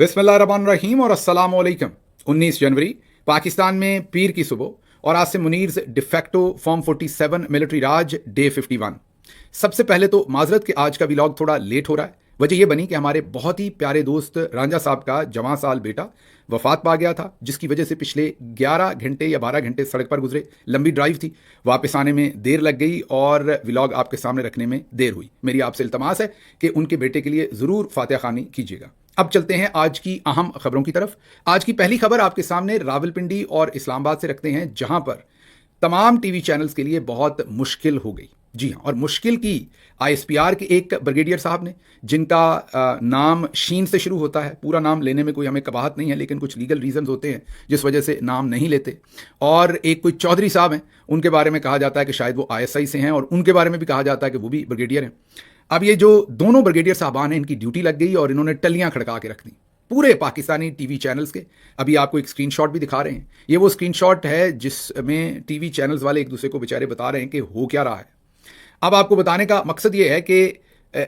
बिस्मिल्लाहिर्रहमानिर्रहीम और अस्सलाम वालेकुम। 19 जनवरी पाकिस्तान में पीर की सुबह और Asim Munir de facto form 47 military raj day 51। सबसे पहले तो माजरत कि आज का व्लॉग थोड़ा लेट हो रहा है। वजह यह बनी कि हमारे बहुत ही प्यारे दोस्त रांझा साहब का जवां साल बेटा वफात पा गया था, जिसकी वजह से पिछले 11 घंटे या 12 घंटे सड़क पर गुजरे। लंबी ड्राइव थी, वापस आने में देर लग गई और व्लॉग आपके सामने रखने में देर हुई। मेरी आपसे इल्तमास है कि उनके बेटे के लिए ज़रूर फातिहा खानी कीजिएगा। अब चलते हैं आज की अहम खबरों की तरफ। आज की पहली खबर आपके सामने रावलपिंडी और इस्लामाबाद से रखते हैं, जहां पर तमाम टीवी चैनल्स के लिए बहुत मुश्किल हो गई। जी हाँ, और मुश्किल की आईएसपीआर के एक ब्रिगेडियर साहब ने, जिनका नाम शीन से शुरू होता है। पूरा नाम लेने में कोई हमें कबाहत नहीं है, लेकिन कुछ लीगल रीजंस होते हैं जिस वजह से नाम नहीं लेते। और एक कोई चौधरी साहब हैं, उनके बारे में कहा जाता है कि शायद वो आईएसआई से हैं, और उनके बारे में भी कहा जाता है कि वो भी ब्रिगेडियर हैं। अब ये जो दोनों ब्रिगेडियर साहबान हैं, इनकी ड्यूटी लग गई और इन्होंने टलियां खड़का के रख दी पूरे पाकिस्तानी टीवी चैनल्स के। अभी आपको एक स्क्रीनशॉट भी दिखा रहे हैं। ये वो स्क्रीनशॉट है जिसमें टीवी चैनल्स वाले एक दूसरे को बेचारे बता रहे हैं कि हो क्या रहा है। अब आपको बताने का मकसद ये है कि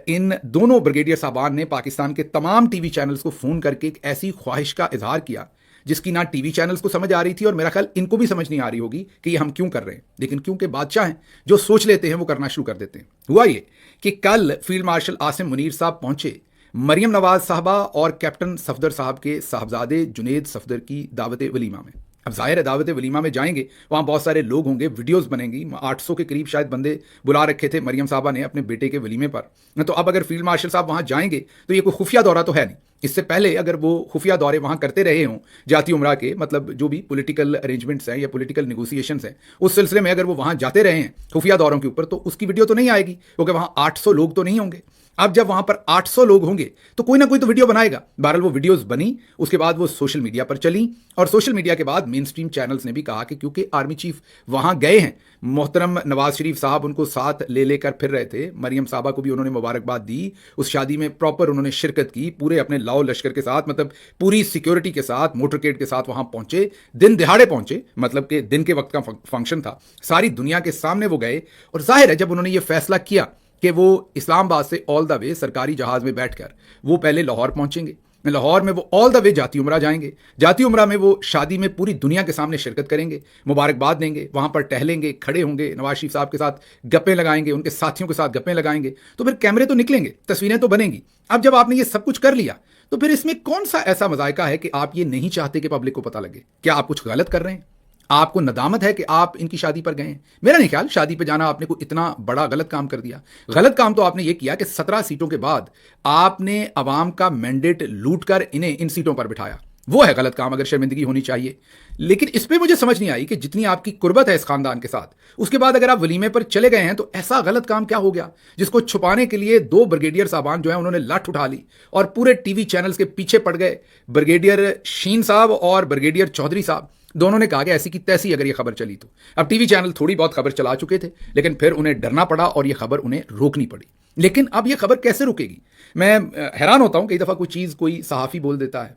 इन दोनों ब्रिगेडियर साहबान ने पाकिस्तान के तमाम टीवी चैनल्स को फोन करके एक ऐसी ख्वाहिश का इजहार किया जिसकी ना टीवी चैनल्स को समझ आ रही थी, और मेरा ख्याल इनको भी समझ नहीं आ रही होगी कि ये हम क्यों कर रहे हैं। लेकिन क्योंकि बादशाह हैं, जो सोच लेते हैं वो करना शुरू कर देते हैं। हुआ ये कि कल फील्ड मार्शल आसिम मुनीर साहब पहुंचे मरियम नवाज साहबा और कैप्टन सफदर साहब के साहबजादे जुनेद सफदर की दावत वलीमा में। अब जाहिर है, दावत वलीमा में जाएंगे, वहाँ बहुत सारे लोग होंगे, वीडियोस बनेंगी। 800 के करीब शायद बंदे बुला रखे थे मरियम साहबा ने अपने बेटे के वलीमे पर। तो अब अगर फील्ड मार्शल साहब वहाँ जाएंगे तो ये कोई खुफिया दौरा तो है नहीं। इससे पहले अगर वो खुफिया दौरे वहाँ करते रहे हों जाती उमरा के, मतलब जो भी पॉलिटिकल अरेंजमेंट्स हैं या पॉलिटिकल नेगोशिएशंस हैं, उस सिलसिले में अगर वो वहाँ जाते रहे हैं खुफिया दौरों के ऊपर, तो उसकी वीडियो तो नहीं आएगी, क्योंकि वहाँ 800 लोग तो नहीं होंगे। अब जब वहां पर 800 लोग होंगे तो कोई ना कोई तो वीडियो बनाएगा। बहरहाल वो वीडियोस बनी, उसके बाद वो सोशल मीडिया पर चली, और सोशल मीडिया के बाद मेन स्ट्रीम चैनल्स ने भी कहा कि क्योंकि आर्मी चीफ वहां गए हैं, मोहतरम नवाज शरीफ साहब उनको साथ ले लेकर फिर रहे थे। मरियम साहबा को भी उन्होंने मुबारकबाद दी, उस शादी में प्रॉपर उन्होंने शिरकत की, पूरे अपने लाओ लश्कर के साथ, मतलब पूरी सिक्योरिटी के साथ, मोटरकेड के साथ वहां पहुंचे, दिन दिहाड़े पहुंचे, मतलब कि दिन के वक्त का फंक्शन था, सारी दुनिया के सामने वो गए। और जाहिर है, जब उन्होंने ये फैसला किया कि वो इस्लामाबाद से ऑल द वे सरकारी जहाज में बैठकर वो पहले लाहौर पहुंचेंगे, लाहौर में वो ऑल द वे जाती उमरा जाएंगे, जाती उमरा में वो शादी में पूरी दुनिया के सामने शिरकत करेंगे, मुबारकबाद देंगे, वहां पर टहलेंगे, खड़े होंगे, नवाज शरीफ साहब के साथ गप्पे लगाएंगे, उनके साथियों के साथ गप्पे लगाएंगे, तो फिर कैमरे तो निकलेंगे, तस्वीरें तो बनेंगी। अब जब आपने ये सब कुछ कर लिया तो फिर इसमें कौन सा ऐसा मजायका है कि आप ये नहीं चाहते कि पब्लिक को पता लगे? क्या आप कुछ गलत कर रहे हैं? आपको नदामत है कि आप इनकी शादी पर गए हैं? मेरा नहीं ख्याल शादी पर जाना आपने कोई इतना बड़ा गलत काम कर दिया। गलत काम तो आपने ये किया कि 17 सीटों के बाद आपने अवाम का मैंडेट लूट कर इन्हें इन सीटों पर बिठाया। वो है गलत काम, अगर शर्मिंदगी होनी चाहिए। लेकिन इस पर मुझे समझ नहीं आई कि जितनी आपकी कुर्बत है इस खानदान के साथ, उसके बाद अगर आप वलीमे पर चले गए हैं तो ऐसा गलत काम क्या हो गया जिसको छुपाने के लिए दो ब्रिगेडियर साहबान जो है उन्होंने लाठ उठा ली और पूरे टीवी चैनल्स के पीछे पड़ गए। ब्रिगेडियर शीन साहब और ब्रिगेडियर चौधरी साहब दोनों ने कहा कि ऐसी की तैसी अगर ये खबर चली तो। अब टीवी चैनल थोड़ी बहुत खबर चला चुके थे, लेकिन फिर उन्हें डरना पड़ा और ये खबर उन्हें रोकनी पड़ी। लेकिन अब ये खबर कैसे रुकेगी? मैं हैरान होता हूं, कई दफा कोई चीज कोई सहाफी बोल देता है,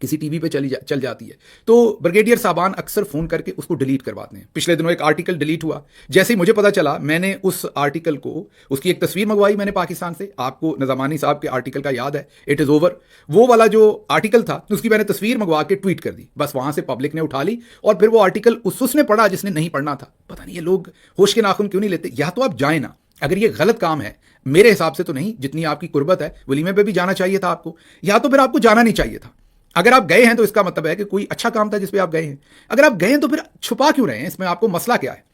किसी टीवी पे चल जाती है, तो ब्रिगेडियर साहबान अक्सर फोन करके उसको डिलीट करवाते हैं। पिछले दिनों एक आर्टिकल डिलीट हुआ, जैसे ही मुझे पता चला मैंने उस आर्टिकल को, उसकी एक तस्वीर मंगवाई मैंने पाकिस्तान से। आपको नज़ामानी साहब के आर्टिकल का याद है, इट इज़ ओवर, वो वाला जो आर्टिकल था उसकी मैंने तस्वीर मंगवा के ट्वीट कर दी। बस वहां से पब्लिक ने उठा ली और फिर वो आर्टिकल उसने पढ़ा जिसने नहीं पढ़ना था। पता नहीं ये लोग होश के नाखून क्यों नहीं लेते। या तो आप जाए ना, अगर ये गलत काम है, मेरे हिसाब से तो नहीं, जितनी आपकी कुर्बत है वलीमे पे भी जाना चाहिए था आपको, या तो फिर आपको जाना नहीं चाहिए था। अगर आप गए हैं तो इसका मतलब है कि कोई अच्छा काम था जिसपे आप गए हैं। अगर आप गए हैं तो फिर छुपा क्यों रहे हैं? इसमें आपको मसला क्या है?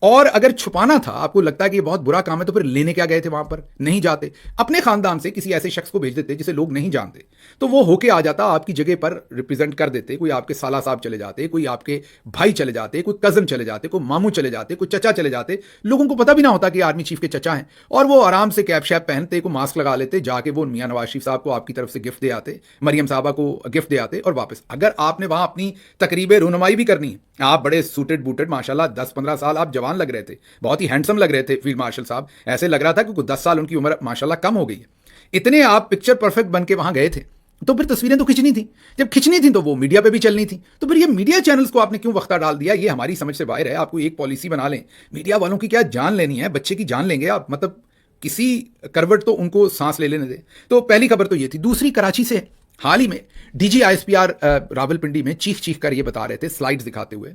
और अगर छुपाना था, आपको लगता है कि ये बहुत बुरा काम है, तो फिर लेने क्या गए थे वहां पर? नहीं जाते, अपने खानदान से किसी ऐसे शख्स को भेज देते जिसे लोग नहीं जानते, तो वो होके आ जाता, आपकी जगह पर रिप्रेजेंट कर देते। कोई आपके साला साहब चले जाते, कोई आपके भाई चले जाते, कोई कजन चले जाते, कोई मामू चले जाते, कोई चचा चले जाते। लोगों को पता भी ना होता कि आर्मी चीफ के चचा हैं, और वो आराम से कैप शैप पहनते, को मास्क लगा लेते, जाके वो मियां नवाज शरीफ साहब को आपकी तरफ से गिफ्ट दे आते, मरियम साहबा को गिफ्ट दे आते और वापस। अगर आपने वहां अपनी तकरीब रुनुमाई भी करनी है, आप बड़े सूटेड बूटेड, माशाल्लाह 10-15 साल आप जवान लग रहे थे, बहुत ही हैंडसम लग रहे थे फील्ड मार्शल साहब, ऐसे लग रहा था कि कुछ 10 साल उनकी उम्र माशाल्लाह कम हो गई है। इतने आप पिक्चर परफेक्ट बन के वहां गए थे, तो फिर तस्वीरें तो खिंचनी थी। जब खिंचनी थी तो वो मीडिया पे भी चलनी थी। तो फिर ये मीडिया चैनल्स को आपने क्यों वक्ता डाल दिया? ये हमारी समझ से बाहर है। आपको एक पॉलिसी बना लें, मीडिया वालों की क्या जान लेनी है, बच्चे की जान लेंगे आप, मतलब किसी करवट तो उनको सांस ले लेने दे। तो पहली खबर तो ये थी। दूसरी कराची से हाल ही में डीजी आईएसपीआर रावलपिंडी में चीख चीख कर ये बता रहे थे, स्लाइड्स दिखाते हुए,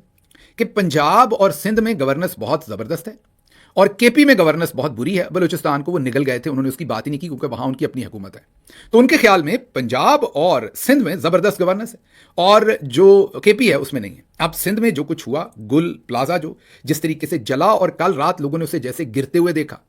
कि पंजाब और सिंध में गवर्नेंस बहुत जबरदस्त है और केपी में गवर्नेंस बहुत बुरी है। बलूचिस्तान को वो निगल गए थे, उन्होंने उसकी बात ही नहीं की क्योंकि वहां उनकी अपनी हुकूमत है। तो उनके ख्याल में पंजाब और सिंध में जबरदस्त गवर्नेंस है और जो केपी है उसमें नहीं है। अब सिंध में जो कुछ हुआ, गुल प्लाजा जो जिस तरीके से जला और कल रात लोगों ने उसे जैसे गिरते हुए देखा,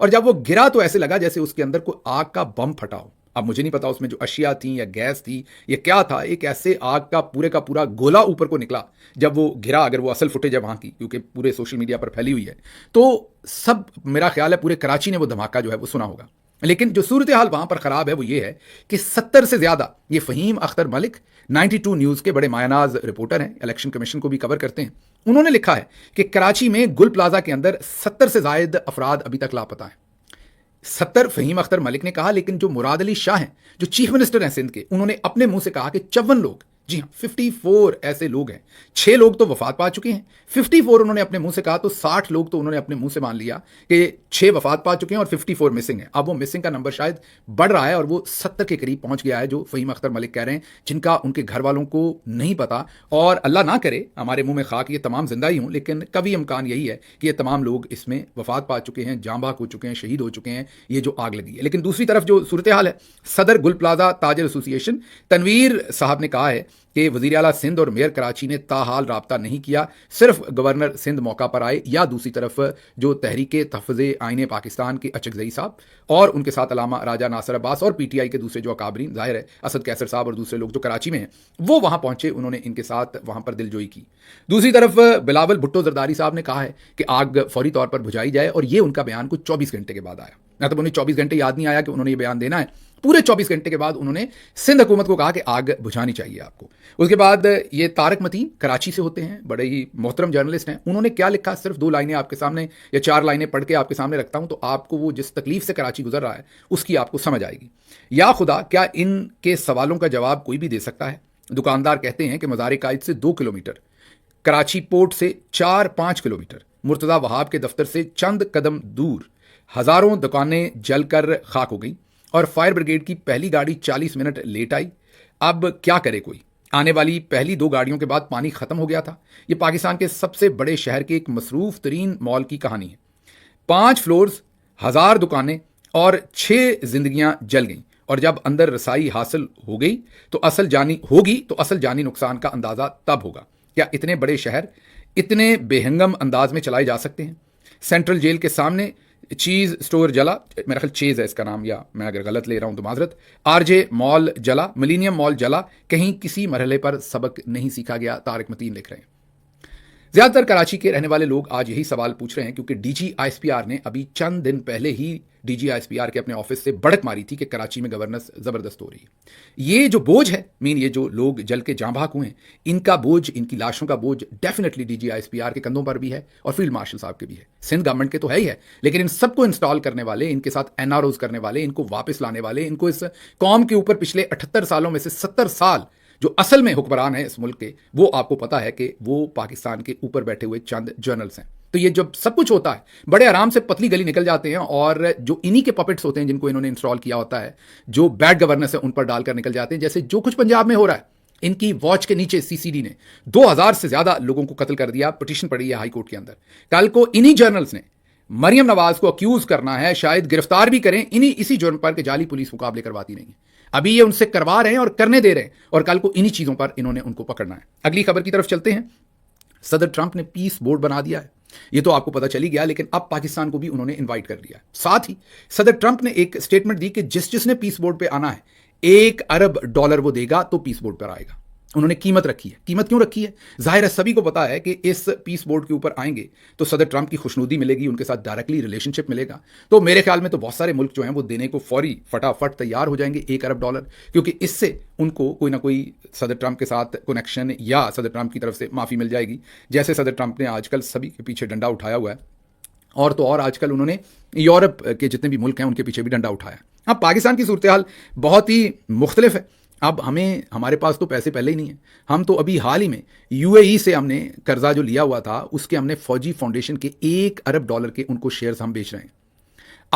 और जब वो गिरा तो ऐसे लगा जैसे उसके अंदर कोई आग का बम फटा हो। अब मुझे नहीं पता उसमें जो अशिया थी या गैस थी या क्या था, एक ऐसे आग का पूरा गोला ऊपर को निकला जब वो गिरा। अगर वो असल फुटेज है वहां की, क्योंकि पूरे सोशल मीडिया पर फैली हुई है, तो सब, मेरा ख्याल है पूरे कराची ने वो धमाका जो है वो सुना होगा। लेकिन जो सूरत हाल वहां पर खराब है वो ये है कि 70 से ज्यादा, ये फहीम अख्तर मलिक 92 न्यूज के बड़े मायनाज रिपोर्टर हैं, इलेक्शन कमीशन को भी कवर करते हैं, उन्होंने लिखा है कि कराची में गुल प्लाजा के अंदर 70 से ज्यादा अफराद अभी तक लापता हैं। 70 फहीम अख्तर मलिक ने कहा, लेकिन जो मुराद अली शाह हैं, जो चीफ मिनिस्टर हैं सिंध के, उन्होंने अपने मुंह से कहा कि 54 लोग, जी हाँ 54 ऐसे लोग हैं, 6 लोग तो वफात पा चुके हैं। 54 उन्होंने अपने मुंह से कहा, तो 60 लोग तो उन्होंने अपने मुंह से मान लिया कि 6 वफात पा चुके हैं और 54 मिसिंग है। अब वो मिसिंग का नंबर शायद बढ़ रहा है और वो 70 के करीब पहुंच गया है, जो फहीम अख्तर मलिक कह रहे हैं, जिनका उनके घर वालों को नहीं पता। और अल्लाह ना करे हमारे मुंह में खाक ये तमाम जिंदा ही हों, लेकिन कभी इम्कान यही है कि ये तमाम लोग इसमें वफात पा चुके हैं, जाँ बाक हो चुके हैं, शहीद हो चुके हैं, ये जो आग लगी है। लेकिन दूसरी तरफ जो सूरत हाल है, सदर गुल प्लाजा ताजर एसोसिएशन तनवीर साहब ने कहा है कि वज़ीर आला सिंध और मेयर कराची ने ताहाल राब्ता नहीं किया, सिर्फ गवर्नर सिंध मौका पर आए, या दूसरी तरफ जो तहरीके तहफ़्फ़ुज़े आईने पाकिस्तान के अचकज़ई साहब और उनके साथ अलामा राजा नासिर अब्बास और पीटीआई के दूसरे जो अकाबरीन, जाहिर है असद कैसर साहब और दूसरे लोग जो कराची में हैं, वो वहाँ पहुँचे, उन्होंने इनके साथ वहाँ पर दिलजोई की। दूसरी तरफ बिलावल भुट्टो जरदारी साहब ने कहा है कि आग फौरी तौर पर बुझाई जाए, और ये उनका बयान कुछ 24 घंटे के बाद आया। मतलब उन्हें 24 घंटे याद नहीं आया कि उन्होंने ये बयान देना है, पूरे 24 घंटे के बाद उन्होंने सिंध हुकूमत को कहा कि आग बुझानी चाहिए आपको। उसके बाद ये तारक मतीन कराची से होते हैं, बड़े ही मोहतरम जर्नलिस्ट हैं, उन्होंने क्या लिखा, सिर्फ 2 लाइनें आपके सामने या 4 लाइनें पढ़ के आपके सामने रखता हूं, तो आपको वो जिस तकलीफ से कराची गुजर रहा है उसकी आपको समझ आएगी। या खुदा, क्या इनके सवालों का जवाब कोई भी दे सकता है? दुकानदार कहते हैं कि मज़ार कायद से 2 किलोमीटर, कराची पोर्ट से 4-5 किलोमीटर, मुर्तज़ा वहाब के दफ्तर से चंद कदम दूर हजारों दुकानें जलकर खाक हो गई और फायर ब्रिगेड की पहली गाड़ी 40 मिनट लेट आई। अब क्या करे कोई? आने वाली पहली 2 गाड़ियों के बाद पानी खत्म हो गया था। ये पाकिस्तान के सबसे बड़े शहर के एक मसरूफ तरीन मॉल की कहानी है। 5 फ्लोर्स, 1000 दुकानें और 6 जिंदगियां जल गईं, और जब अंदर रसाई हासिल हो गई तो असल जानी नुकसान का अंदाजा तब होगा। क्या इतने बड़े शहर इतने बेहंगम अंदाज में चलाए जा सकते हैं? सेंट्रल जेल के सामने चीज़ स्टोर जला, मेरा ख्याल चेज़ है इसका नाम, या मैं अगर गलत ले रहा हूं तो माजरत। आरजे मॉल जला, मिलीनियम मॉल जला, कहीं किसी मरहले पर सबक नहीं सीखा गया, तारिक मतीन लिख रहे हैं। ज्यादातर कराची के रहने वाले लोग आज यही सवाल पूछ रहे हैं, क्योंकि डीजी आईएसपीआर ने अभी चंद दिन पहले ही डीजी आईएसपीआर के अपने ऑफिस से बढ़क मारी थी कि कराची में गवर्नेंस जबरदस्त हो रही है। ये जो बोझ है, ये जो लोग जल के जाँ भाक हुए हैं, इनका बोझ, इनकी लाशों का बोझ डेफिनेटली डीजी आईएसपीआर के कंधों पर भी है और फील्ड मार्शल साहब के भी है, सिंध गवर्नमेंट के तो है ही है, लेकिन इन सबको इंस्टॉल करने वाले, इनके साथ एनआरओज करने वाले, इनको वापस लाने वाले, इनको इस कौम के ऊपर पिछले 78 सालों में से 70 साल जो असल में हुक्मरान है इस मुल्क के, वो आपको पता है कि वो पाकिस्तान के ऊपर बैठे हुए चंद जर्नल्स हैं। तो ये जब सब कुछ होता है, बड़े आराम से पतली गली निकल जाते हैं, और जो इन्हीं के पपेट्स होते हैं जिनको इन्होंने इंस्टॉल किया होता है, जो बैड गवर्नेंस है उन पर डालकर निकल जाते हैं। जैसे जो कुछ पंजाब में हो रहा है, इनकी वॉच के नीचे सीसीडी ने 2000 से ज्यादा लोगों को कत्ल कर दिया, पिटीशन पड़ी है हाई कोर्ट के अंदर। कल को इन्हीं जर्नल्स ने मरियम नवाज को अक्यूज करना है, शायद गिरफ्तार भी करें, इसी जुर्म पर कि जाली पुलिस मुकाबले करवाती नहीं है। अभी ये उनसे करवा रहे हैं और करने दे रहे हैं, और कल को इन्हीं चीजों पर इन्होंने उनको पकड़ना है। अगली खबर की तरफ चलते हैं। सदर ट्रंप ने पीस बोर्ड बना दिया है, ये तो आपको पता चली गया, लेकिन अब पाकिस्तान को भी उन्होंने इनवाइट कर लिया। साथ ही सदर ट्रंप ने एक स्टेटमेंट दी कि जिसने पीस बोर्ड पे आना है, $1 अरब वो देगा तो पीस बोर्ड पर आएगा। उन्होंने कीमत रखी है। कीमत क्यों रखी है? जाहिर है सभी को पता है कि इस पीस बोर्ड के ऊपर आएंगे तो सदर ट्रंप की खुशनुदी मिलेगी, उनके साथ डायरेक्टली रिलेशनशिप मिलेगा। तो मेरे ख्याल में तो बहुत सारे मुल्क जो हैं वो देने को फौरी फटाफट तैयार हो जाएंगे $1 अरब, क्योंकि इससे उनको कोई ना कोई सदर ट्रंप के साथ कनेक्शन या सदर ट्रंप की तरफ से माफ़ी मिल जाएगी। जैसे सदर ट्रंप ने आजकल सभी के पीछे डंडा उठाया हुआ है, और तो और आजकल उन्होंने यूरोप के जितने भी मुल्क हैं उनके पीछे भी डंडा उठाया। अब पाकिस्तान की सूरत हाल बहुत ही मुख्तलिफ है। अब हमारे पास तो पैसे पहले ही नहीं है। हम तो अभी हाल ही में यूएई से हमने कर्जा जो लिया हुआ था, उसके हमने फौजी फाउंडेशन के $1 अरब के उनको शेयर्स हम बेच रहे हैं।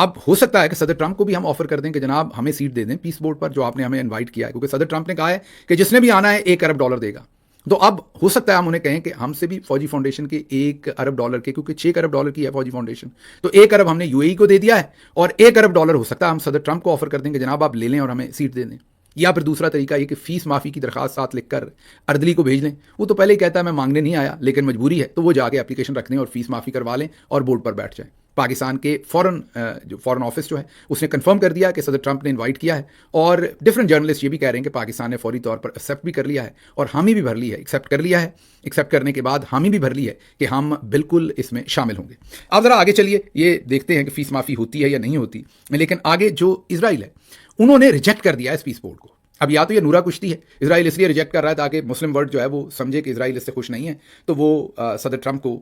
अब हो सकता है कि सदर ट्रंप को भी हम ऑफर कर दें कि जनाब हमें सीट दे दें पीस बोर्ड पर, जो आपने हमें इनवाइट किया है, क्योंकि सदर ट्रंप ने कहा है कि जिसने भी आना है $1 अरब देगा। तो अब हो सकता है हम उन्हें कहें कि हमसे भी फौजी फाउंडेशन के $1 अरब के, क्योंकि $6 अरब की है फौजी फाउंडेशन, तो $1 अरब हमने यूएई को दे दिया है, और $1 अरब हो सकता है हम सदर ट्रंप को ऑफर कर देंगे जनाब आप ले लें और हमें सीट दे दें। या फिर दूसरा तरीका ये कि फीस माफ़ी की दरखास्त साथ लिखकर अर्दली को भेज लें। वो तो पहले ही कहता है मैं मांगने नहीं आया, लेकिन मजबूरी है, तो वो जाके एप्लीकेशन रख दें और फीस माफ़ी करवा लें और बोर्ड पर बैठ जाएं। पाकिस्तान के फॉरेन ऑफिस जो है उसने कंफर्म कर दिया कि सदर ट्रंप ने इनवाइट किया है, और डिफरेंट जर्नलिस्ट ये भी कह रहे हैं कि पाकिस्तान ने फौरी तौर पर एक्सेप्ट भी कर लिया है और हामी भी भर ली है, एक्सेप्ट कर लिया है, एक्सेप्ट करने के बाद हामी भी भर ली है कि हम बिल्कुल इसमें शामिल होंगे। अब ज़रा आगे चलिए, ये देखते हैं कि फीस माफ़ी होती है या नहीं होती। लेकिन आगे जो इजराइल है उन्होंने रिजेक्ट कर दिया है इस पीस बोर्ड को। अब या तो ये नूरा कुश्ती है, इजराइल इसलिए रिजेक्ट कर रहा है ताकि मुस्लिम वर्ल्ड जो है वो समझे कि इजराइल इससे खुश नहीं है, तो वो सदर ट्रंप को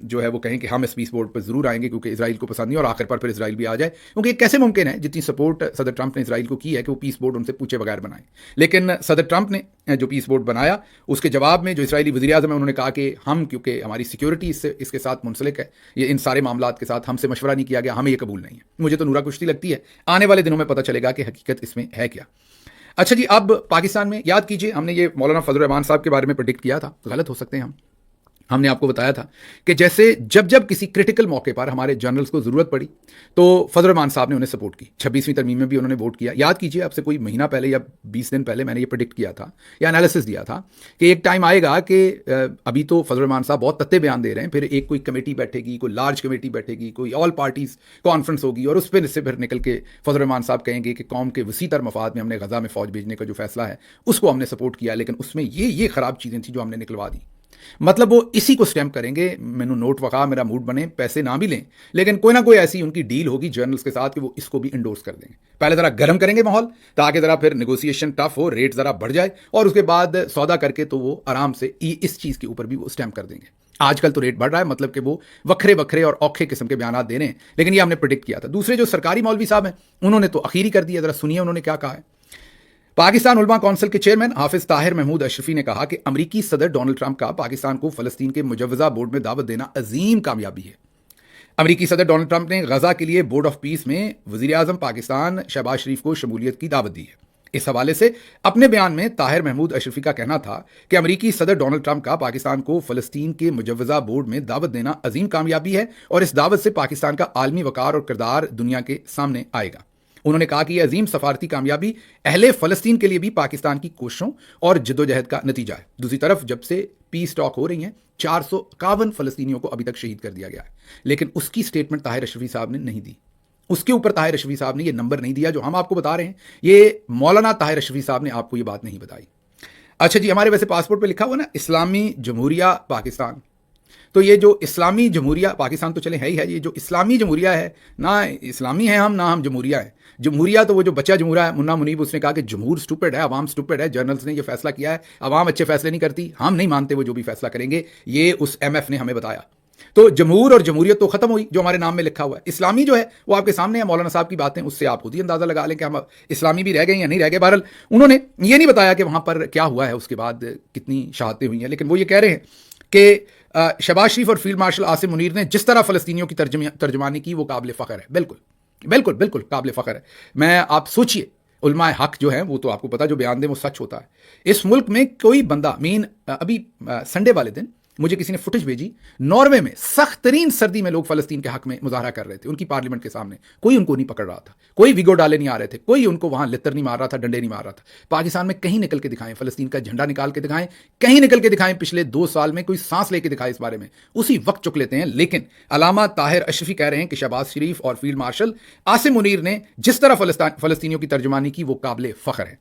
जो है वो कहें कि हम इस पीस बोर्ड पर ज़रूर आएंगे क्योंकि इजराइल को पसंद नहीं, और आखिर पर फिर इजराइल भी आ जाए। क्योंकि ये कैसे मुमकिन है, जितनी सपोर्ट सदर ट्रंप ने इजराइल को की है, कि वो पीस बोर्ड उनसे पूछे बगैर बनाए। लेकिन सदर ट्रंप ने जो पीस बोर्ड बनाया उसके जवाब में जो इसराइली वज़ीर आज़म है उन्होंने कहा कि हम, क्योंकि हमारी सिक्योरिटी इसके साथ मुंसलिक है, ये इन सारे मामलात के साथ हमसे मशवरा नहीं किया गया, हमें ये कबूल नहीं है। मुझे तो नूरा कुश्ती लगती है, आने वाले दिनों में पता चलेगा कि हकीकत इसमें है क्या। अच्छा जी, अब पाकिस्तान में याद कीजिए हमने ये मौलाना फजल रहमान साहब के बारे में प्रेडिक्ट किया था, गलत हो सकते हैं हमने आपको बताया था कि जैसे जब किसी क्रिटिकल मौके पर हमारे जनरल्स को ज़रूरत पड़ी तो फजल रहमान साहब ने उन्हें सपोर्ट की। 26वीं तरमीम में भी उन्होंने वोट किया। याद कीजिए आपसे कोई महीना पहले या 20 दिन पहले मैंने ये प्रेडिक्ट किया था या एनालिसिस दिया था कि एक टाइम आएगा कि अभी तो फजल रहमान साहब बहुत तत्ते बयान दे रहे हैं, फिर एक कोई कमेटी बैठेगी, कोई लार्ज कमेटी बैठेगी, कोई ऑल पार्टीज कॉन्फ्रेंस होगी, और उस पर इससे फिर निकल के फजल रहमान साहब कहेंगे कि कौम के वसीतर मफाद में हमने गजा में फ़ौज भेजने का जो फैसला है उसको हमने सपोर्ट किया, लेकिन उसमें ये ख़राब चीज़ें थी जो हमने निकलवा दी। मतलब वो इसी को स्टैम्प करेंगे, मैनू नोट वक़ा मेरा मूड बने, पैसे ना भी लें, लेकिन कोई ना कोई ऐसी उनकी डील होगी जर्नल्स के साथ कि वो इसको भी इंडोर्स कर देंगे। पहले ज़रा गर्म करेंगे माहौल ताकि ज़रा फिर नेगोशिएशन टफ हो, रेट ज़रा बढ़ जाए, और उसके बाद सौदा करके तो वो आराम से इस चीज़ के ऊपर भी वो स्टैम्प कर देंगे। आजकल तो रेट बढ़ रहा है, मतलब कि वो वक्रे वक्रे और औखे किस्म के बयान दे रहे हैं, लेकिन ये हमने प्रेडिक्ट किया था। दूसरे जो सरकारी मौलवी साहब हैं उन्होंने तो अखीरी कर दिया। ज़रा सुनिए उन्होंने क्या कहा है। पाकिस्तान उलमा काउंसिल के चेयरमैन हाफिज ताहिर महमूद अशरफी ने कहा कि अमरीकी सदर डोनाल्ड ट्रंप का पाकिस्तान को फलस्तीन के मुजव्वजा बोर्ड में दावत देना अजीम कामयाबी है। अमरीकी सदर डोनाल्ड ट्रंप ने गजा के लिए बोर्ड ऑफ पीस में वज़ीर आज़म पाकिस्तान शहबाज शरीफ को शमूलियत की दावत दी है। इस हवाले से अपने बयान में ताहिर महमूद अशरफी का कहना था कि अमरीकी सदर डोनाल्ड ट्रंप का पाकिस्तान को फलस्तीन के मुजव्वजा बोर्ड में दावत देना अजीम कामयाबी है, और इस दावत से पाकिस्तान का आलमी वकार और किरदार दुनिया के सामने आएगा। उन्होंने कहा कि यह अजीम सफारती कामयाबी अहले फ़लस्तीन के लिए भी पाकिस्तान की कोशिशों और जद्दोजहद का नतीजा है। दूसरी तरफ जब से पीस टॉक हो रही हैं 451 फ़लस्तीनियों को अभी तक शहीद कर दिया गया है, लेकिन उसकी स्टेटमेंट ताहिर अशरफी साहब ने नहीं दी। उसके ऊपर ताहिर अशरफी साहब ने ये नंबर नहीं दिया जो हम आपको बता रहे हैं। ये मौलाना ताहिर अशरफी साहब ने आपको ये बात नहीं बताई। अच्छा जी, हमारे वैसे पासपोर्ट पर लिखा हुआ ना इस्लामी जमहूरिया पाकिस्तान, तो ये जो इस्लामी जमहूरिया पाकिस्तान तो चले है ही है, ये जो इस्लामी जमहूरिया है, ना इस्लामी है हम, ना हम जमहूरिया है। जमहूरिया तो वो जो बच्चा जमहूरा है मुन्ना मुनीब, उसने कहा कि जमहूर स्टूपिड है, अवाम स्टूपिड है, जर्नल्स ने ये फैसला किया है, अवाम अच्छे फैसले नहीं करती, हम नहीं मानते वो जो भी फैसला करेंगे, ये उस MF ने हमें बताया। तो जमहूर और जमहूरियत तो खत्म हुई जो हमारे नाम में लिखा हुआ है। इस्लामी जो है वो आपके सामने है, मौलाना साहब की बातें, उससे आप खुद ही अंदाजा लगा लें कि हम इस्लामी भी रह गए या नहीं रह गए। बहरहाल उन्होंने ये नहीं बताया कि वहां पर क्या हुआ है, उसके बाद कितनी शहादतें हुई हैं, लेकिन वो ये कह रहे हैं कि शहबाज शरीफ और फील्ड मार्शल आसिम मुनीर ने जिस तरह फ़लस्तीनियों की तर्जमानी की वो काबिल फ़ख्र है। बिल्कुल बिल्कुल बिल्कुल काबिल फ़ख्र है। मैं आप सोचिए, उलमाए हक जो है वो तो आपको पता जो बयान दें वो सच होता है। इस मुल्क में कोई बंदा अभी संडे वाले दिन मुझे किसी ने फुटेज भेजी, नॉर्वे में सख्त तरीन सर्दी में लोग फ़लस्तीन के हक में मुजाहरा कर रहे थे उनकी पार्लियामेंट के सामने, कोई उनको नहीं पकड़ रहा था, कोई विगो डाले नहीं आ रहे थे, कोई उनको वहां लित्तर नहीं मार रहा था, डंडे नहीं मार रहा था। पाकिस्तान में कहीं निकल के दिखाएं, फ़लस्तीन का झंडा निकाल के दिखाएं, कहीं निकल के दिखाएं, पिछले 2 साल में कोई सांस लेके दिखाए इस बारे में, उसी वक्त चुक लेते हैं। लेकिन अलामा ताहिर अशरफी कह रहे हैं कि शहबाज शरीफ और फील्ड मार्शल आसिम मुनीर ने जिस तरह फ़लस्तीनियों की तर्जुमानी की वो काबिल फ़ख्र है।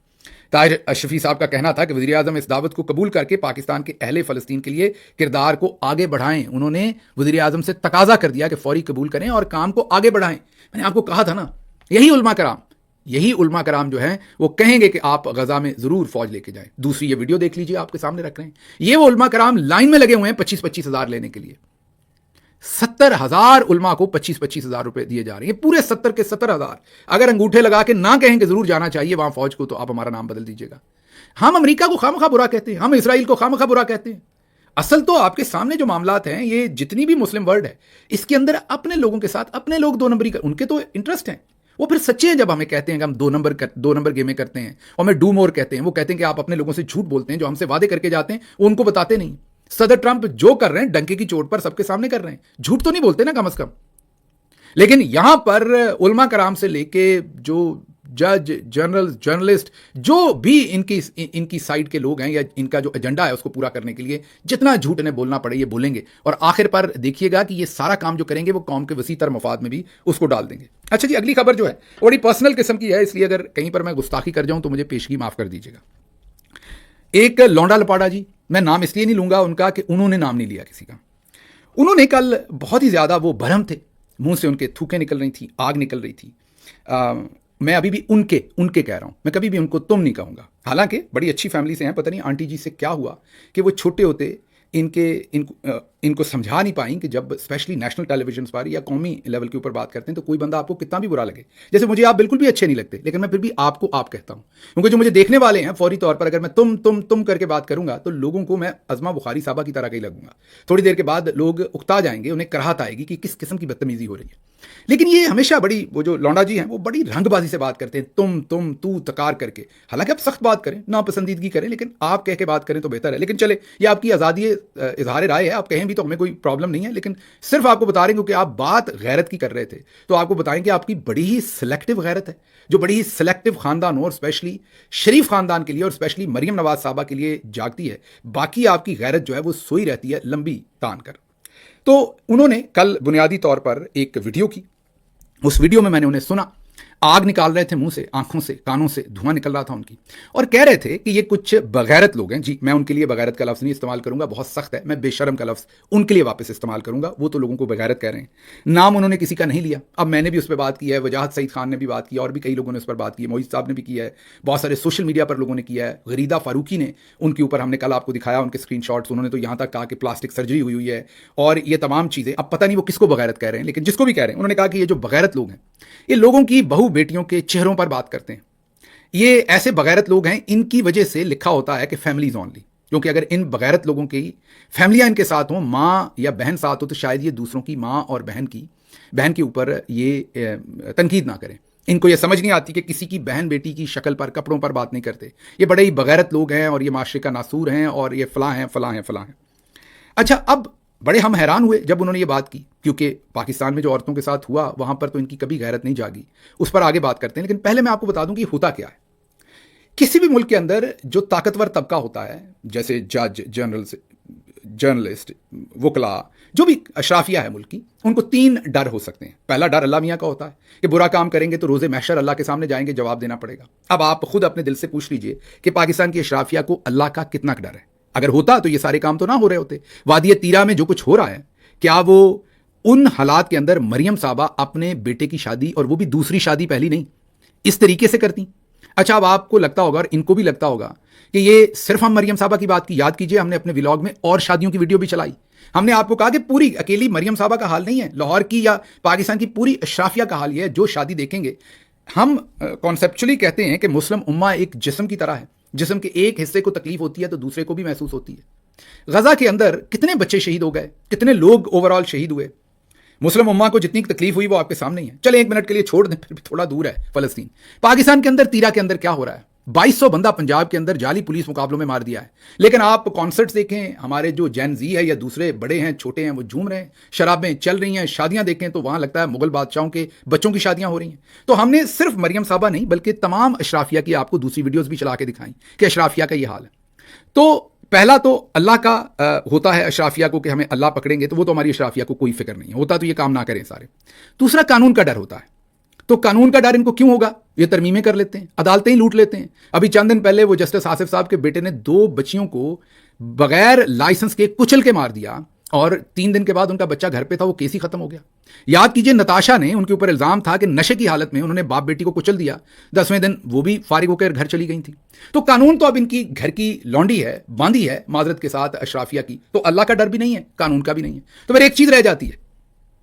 ताहिर अशरफी साहब का कहना था कि वज़ीर आज़म इस दावत को कबूल करके पाकिस्तान के अहले फ़लस्तीन के लिए किरदार को आगे बढ़ाएं। उन्होंने वज़ीर आज़म से तकाजा कर दिया कि फौरी कबूल करें और काम को आगे बढ़ाएं। मैंने आपको कहा था ना, यही उलमा कराम जो हैं वो कहेंगे कि आप गजा में ज़रूर फ़ौज लेके जाएं। दूसरी ये वीडियो देख लीजिए, आपके सामने रख रहे हैं, ये वो उलमा कराम लाइन में लगे हुए हैं 25-25 हज़ार लेने के लिए। 70,000 उलमा को 25-25 हज़ार रुपए दिए जा रहे हैं, पूरे 70 के 70,000। अगर अंगूठे लगा के ना कहें कि जरूर जाना चाहिए वहां फौज को, तो आप हमारा नाम बदल दीजिएगा। हम अमेरिका को खामखा बुरा कहते हैं, हम इसराइल को खामखा बुरा कहते हैं। असल तो आपके सामने जो मामलात हैं, ये जितनी भी मुस्लिम वर्ल्ड है, इसके अंदर अपने लोगों के साथ अपने लोग दो नंबरी कर, उनके तो इंटरेस्ट हैं, वो फिर सच्चे हैं जब हमें कहते हैं कि हम दो नंबर गेमें करते हैं और हमें डू मोर कहते हैं। वो कहते हैं कि आप अपने लोगों से झूठ बोलते हैं, जो हमसे वादे करके जाते हैं वो उनको बताते नहीं। सदर ट्रंप जो कर रहे हैं डंके की चोट पर सबके सामने कर रहे हैं, झूठ तो नहीं बोलते ना कम से कम। लेकिन यहां पर उलमा कराम से लेके जो जज, जर्नलिस्ट, जो भी इनकी साइड के लोग हैं या इनका जो एजेंडा है उसको पूरा करने के लिए जितना झूठ इन्हें बोलना पड़े ये बोलेंगे, और आखिर पर देखिएगा कि ये सारा काम जो करेंगे वो कौम के वसीतर मफाद में भी उसको डाल देंगे। अच्छा जी, अगली खबर जो है बड़ी पर्सनल किस्म की है, इसलिए अगर कहीं पर मैं गुस्ताखी कर जाऊं तो मुझे पेशगी माफ कर दीजिएगा। एक लौंडा लपाड़ा जी, मैं नाम इसलिए नहीं लूंगा उनका कि उन्होंने नाम नहीं लिया किसी का, उन्होंने कल बहुत ही ज्यादा वो भरम थे, मुंह से उनके थूकें निकल रही थी, आग निकल रही थी। मैं अभी भी उनके कह रहा हूं, मैं कभी भी उनको तुम नहीं कहूंगा। हालांकि बड़ी अच्छी फैमिली से हैं, पता नहीं आंटी जी से क्या हुआ कि वो छोटे होते इनको समझा नहीं पाई कि जब स्पेशली नेशनल टेलीविजन पर या कौमी लेवल के ऊपर बात करते हैं तो कोई बंदा आपको कितना भी बुरा लगे, जैसे मुझे आप बिल्कुल भी अच्छे नहीं लगते, लेकिन मैं फिर भी आपको आप कहता हूं, क्योंकि जो मुझे देखने वाले हैं फौरी तौर पर अगर मैं तुम करके बात करूंगा तो लोगों को मैं अजमा बुखारी साहबा की तरह का ही लगूंगा। थोड़ी देर के बाद लोग उकता जाएंगे, उन्हें कराहत आएगी कि किस किस्म की बदतमीजी हो रही है। लेकिन ये हमेशा बड़ी, वो जो लौंडा जी हैं वो बड़ी रंगबाजी से बात करते हैं, तुम तू तकार करके। हालांकि आप सख्त बात करें, नापसंदीदगी करें, लेकिन आप कह के बात करें तो बेहतर है। लेकिन चले, ये आपकी आज़ादी इजहार राय है, आप कहें भी तो हमें कोई प्रॉब्लम नहीं है, लेकिन सिर्फ आपको बता रहे हैं क्योंकि आप बात गैरत की कर रहे थे तो आपको बताएं कि आपकी बड़ी ही सिलेक्टिव गैरत है, जो बड़ी ही सिलेक्टिव खानदान हो और स्पेशली शरीफ खानदान के लिए और स्पेशली मरियम नवाज साहबा के लिए जागती है। बाकी आपकी गैरत जो है वो सोई रहती है लंबी तान कर। तो उन्होंने कल बुनियादी तौर पर एक वीडियो की, उस वीडियो में मैंने उन्हें सुना, आग निकाल रहे थे मुंह से, आंखों से, कानों से धुआं निकल रहा था उनकी, और कह रहे थे कि ये कुछ बगैरत लोग हैं। जी, मैं उनके लिए बगैरत का लफ्ज़ नहीं इस्तेमाल करूंगा, बहुत सख्त है, मैं बेशरम का लफ्ज़ उनके लिए वापस इस्तेमाल करूंगा, वो तो लोगों को बगैरत कह रहे हैं। नाम उन्होंने किसी का नहीं लिया। अब मैंने भी उस पर बात की है, वजाहत सईद खान ने भी बात की, और भी कई लोगों ने उस पर बात की है, मोहित साहब ने भी किया है, बहुत सारे सोशल मीडिया पर लोगों ने किया है, गरीदा फारूकी ने, उनके ऊपर हमने कल आपको दिखाया उनके स्क्रीनशॉट्स, उन्होंने तो यहाँ तक कहा कि प्लास्टिक सर्जरी हुई है और ये तमाम चीज़ें। अब पता नहीं वो किसको बगैरत कह रहे हैं, लेकिन जिसको भी कह रहे हैं, उन्होंने कहा कि ये जो बगैरत लोग हैं ये लोगों की बहू बेटियों के चेहरों पर बात करते हैं। ये ऐसे बगैरत लोग हैं, इनकी वजह से लिखा होता है कि फैमिलीज ओनली, क्योंकि अगर इन बगैरत लोगों की फैमिलियां इनके साथ हों, माँ या बहन साथ हो, तो शायद ये दूसरों की माँ और बहन के ऊपर ये तनकीद ना करें। इनको ये समझ नहीं आती कि किसी की बहन बेटी की शक्ल पर, कपड़ों पर बात नहीं करते। ये बड़े ही बगैरत लोग हैं और ये माशरे का नासूर हैं और ये फलां हैं। अच्छा, अब बड़े हम हैरान हुए जब उन्होंने ये बात की, क्योंकि पाकिस्तान में जो औरतों के साथ हुआ वहां पर तो इनकी कभी गैरत नहीं जागी, उस पर आगे बात करते हैं। लेकिन पहले मैं आपको बता दूं कि होता क्या है। किसी भी मुल्क के अंदर जो ताकतवर तबका होता है, जैसे जज, जर्नलिस्ट, वकला, जो भी अशराफिया है मुल्क की, उनको 3 डर हो सकते हैं। पहला डर अल्लाह मियाँ का होता है कि बुरा काम करेंगे तो रोज़े महशर अल्लाह के सामने जाएंगे, जवाब देना पड़ेगा। अब आप खुद अपने दिल से पूछ लीजिए कि पाकिस्तान की अशराफिया को अल्लाह का कितना डर है। अगर होता तो ये सारे काम तो ना हो रहे होते। वादी तीरा में जो कुछ हो रहा है, क्या वो उन हालात के अंदर मरियम साहबा अपने बेटे की शादी, और वो भी दूसरी शादी, पहली नहीं, इस तरीके से करती? अच्छा, अब आपको लगता होगा और इनको भी लगता होगा कि ये सिर्फ हम मरियम साहबा की बात की। याद कीजिए, हमने अपने व्लॉग में और शादियों की वीडियो भी चलाई। हमने आपको कहा कि पूरी अकेली मरियम साहबा का हाल नहीं है, लाहौर की या पाकिस्तान की पूरी अशराफिया का हाल यह है। जो शादी देखेंगे, हम कॉन्सेप्चुअली कहते हैं कि मुस्लिम उम्मा एक जिस्म की तरह है, जिस्म के एक हिस्से को तकलीफ होती है तो दूसरे को भी महसूस होती है। गजा के अंदर कितने बच्चे शहीद हो गए, कितने लोग ओवरऑल शहीद हुए, मुस्लिम उम्मा को जितनी तकलीफ हुई वो आपके सामने ही है। चले 1 मिनट के लिए छोड़ दें, फिर भी थोड़ा दूर है फलस्तीन। पाकिस्तान के अंदर तीरा के अंदर क्या हो रहा है? 2200 बंदा पंजाब के अंदर जाली पुलिस मुकाबलों में मार दिया है। लेकिन आप कॉन्सर्ट्स देखें, हमारे जो जैन जी है या दूसरे बड़े हैं, छोटे हैं, वो झूम रहे हैं, शराबें चल रही हैं। शादियां देखें तो वहां लगता है मुगल बादशाहों के बच्चों की शादियां हो रही हैं। तो हमने सिर्फ मरियम साहबा नहीं बल्कि तमाम अशराफिया की आपको दूसरी वीडियोस भी चला के दिखाई कि अशराफिया का ये हाल है। तो पहला तो अल्लाह का होता है अशराफिया को कि हमें अल्लाह पकड़ेंगे तो वो तो हमारी अशराफिया को कोई फिक्र नहीं होता, तो ये काम ना करें सारे। दूसरा, कानून का डर होता है। तो कानून का डर इनको क्यों होगा? ये तरमीमें कर लेते हैं, अदालतें ही लूट लेते हैं। अभी चंद दिन पहले वो जस्टिस आसिफ साहब के बेटे ने 2 बच्चियों को बगैर लाइसेंस के कुचल के मार दिया और 3 दिन के बाद उनका बच्चा घर पे था, वो केस ही खत्म हो गया। याद कीजिए, नताशा ने, उनके ऊपर इल्जाम था कि नशे की हालत में उन्होंने बाप बेटी को कुचल दिया। 10वें दिन वो भी फारिग होकर घर चली गई थी। तो कानून तो अब इनकी घर की लौंडी है, बांधी है माजरत के साथ अशराफिया की। तो अल्लाह का डर भी नहीं है, कानून का भी नहीं है। तो फिर एक चीज रह जाती है,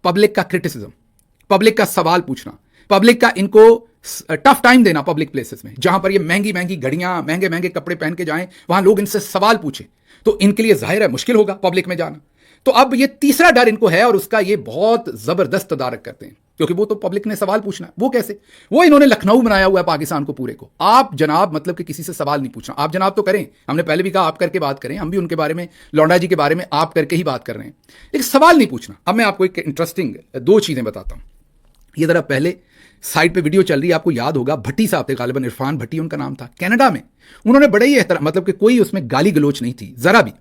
पब्लिक का क्रिटिसिज्म, पब्लिक का सवाल पूछना। पब्लिक का इनको टफ टाइम देना पब्लिक प्लेसेस में, जहां पर ये महंगी महंगी घड़ियां, महंगे महंगे कपड़े पहन के जाएं, वहां लोग इनसे सवाल पूछें, तो इनके लिए जाहिर है मुश्किल होगा पब्लिक में जाना। तो अब ये तीसरा डर इनको है और उसका ये बहुत जबरदस्त तदारक करते हैं, क्योंकि वो तो पब्लिक ने सवाल पूछना है। वो कैसे? वो इन्होंने लखनऊ बनाया हुआ है पाकिस्तान को पूरे को। आप जनाब मतलब कि किसी से सवाल नहीं पूछना, आप जनाब तो करें, हमने पहले भी कहा आप करके बात करें, हम भी उनके बारे में, लौंडा जी के बारे में आप करके ही बात कर रहे हैं, लेकिन सवाल नहीं पूछना। अब मैं आपको एक इंटरेस्टिंग दो चीजें बताता हूं। ये जरा पहले साइड पे वीडियो चल रही है, आपको याद होगा भट्टी साहब थे, गालिबन इरफान भट्टी उनका नाम था, कनाडा में। उन्होंने बड़े ही एहतराम, मतलब कि कोई उसमें गाली गलोच नहीं थी जरा भी।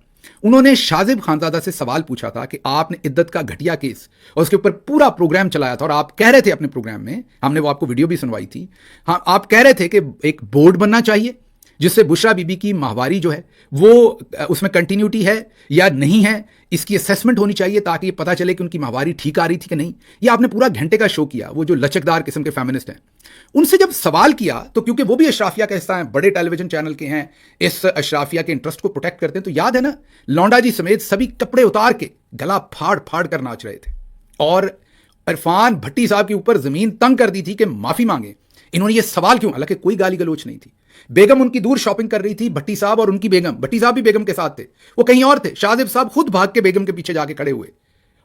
उन्होंने शाजिब खानजादा से सवाल पूछा था कि आपने इद्दत का घटिया केस और उसके ऊपर पूरा प्रोग्राम चलाया था, और आप कह रहे थे अपने प्रोग्राम में, हमने वो आपको वीडियो भी सुनवाई थी, हाँ आप कह रहे थे कि एक बोर्ड बनना चाहिए जिससे बुशरा बीबी की माहवारी जो है वो उसमें कंटिन्यूटी है या नहीं है, इसकी असेसमेंट होनी चाहिए ताकि ये पता चले कि उनकी माहवारी ठीक आ रही थी कि नहीं। ये आपने पूरा घंटे का शो किया। वो जो लचकदार किस्म के फेमिनिस्ट हैं, उनसे जब सवाल किया तो क्योंकि वो भी अशराफिया का हिस्सा हैं, बड़े टेलीविजन चैनल के हैं, इस अशराफिया के इंटरेस्ट को प्रोटेक्ट करते हैं, तो याद है ना, लौंडा जी समेत सभी कपड़े उतार के गला फाड़ फाड़ कर नाच रहे थे और इरफान भट्टी साहब के ऊपर जमीन तंग कर दी थी कि माफी मांगे। इन्होंने ये सवाल क्यों, हालांकि कोई गाली गलोच नहीं थी, बेगम उनकी दूर शॉपिंग कर रही थी, भट्टी साहब और उनकी बेगम, भट्टी साहब भी बेगम के साथ थे, वो कहीं और थे। शाजिब साहब खुद भाग के बेगम के पीछे जाके खड़े हुए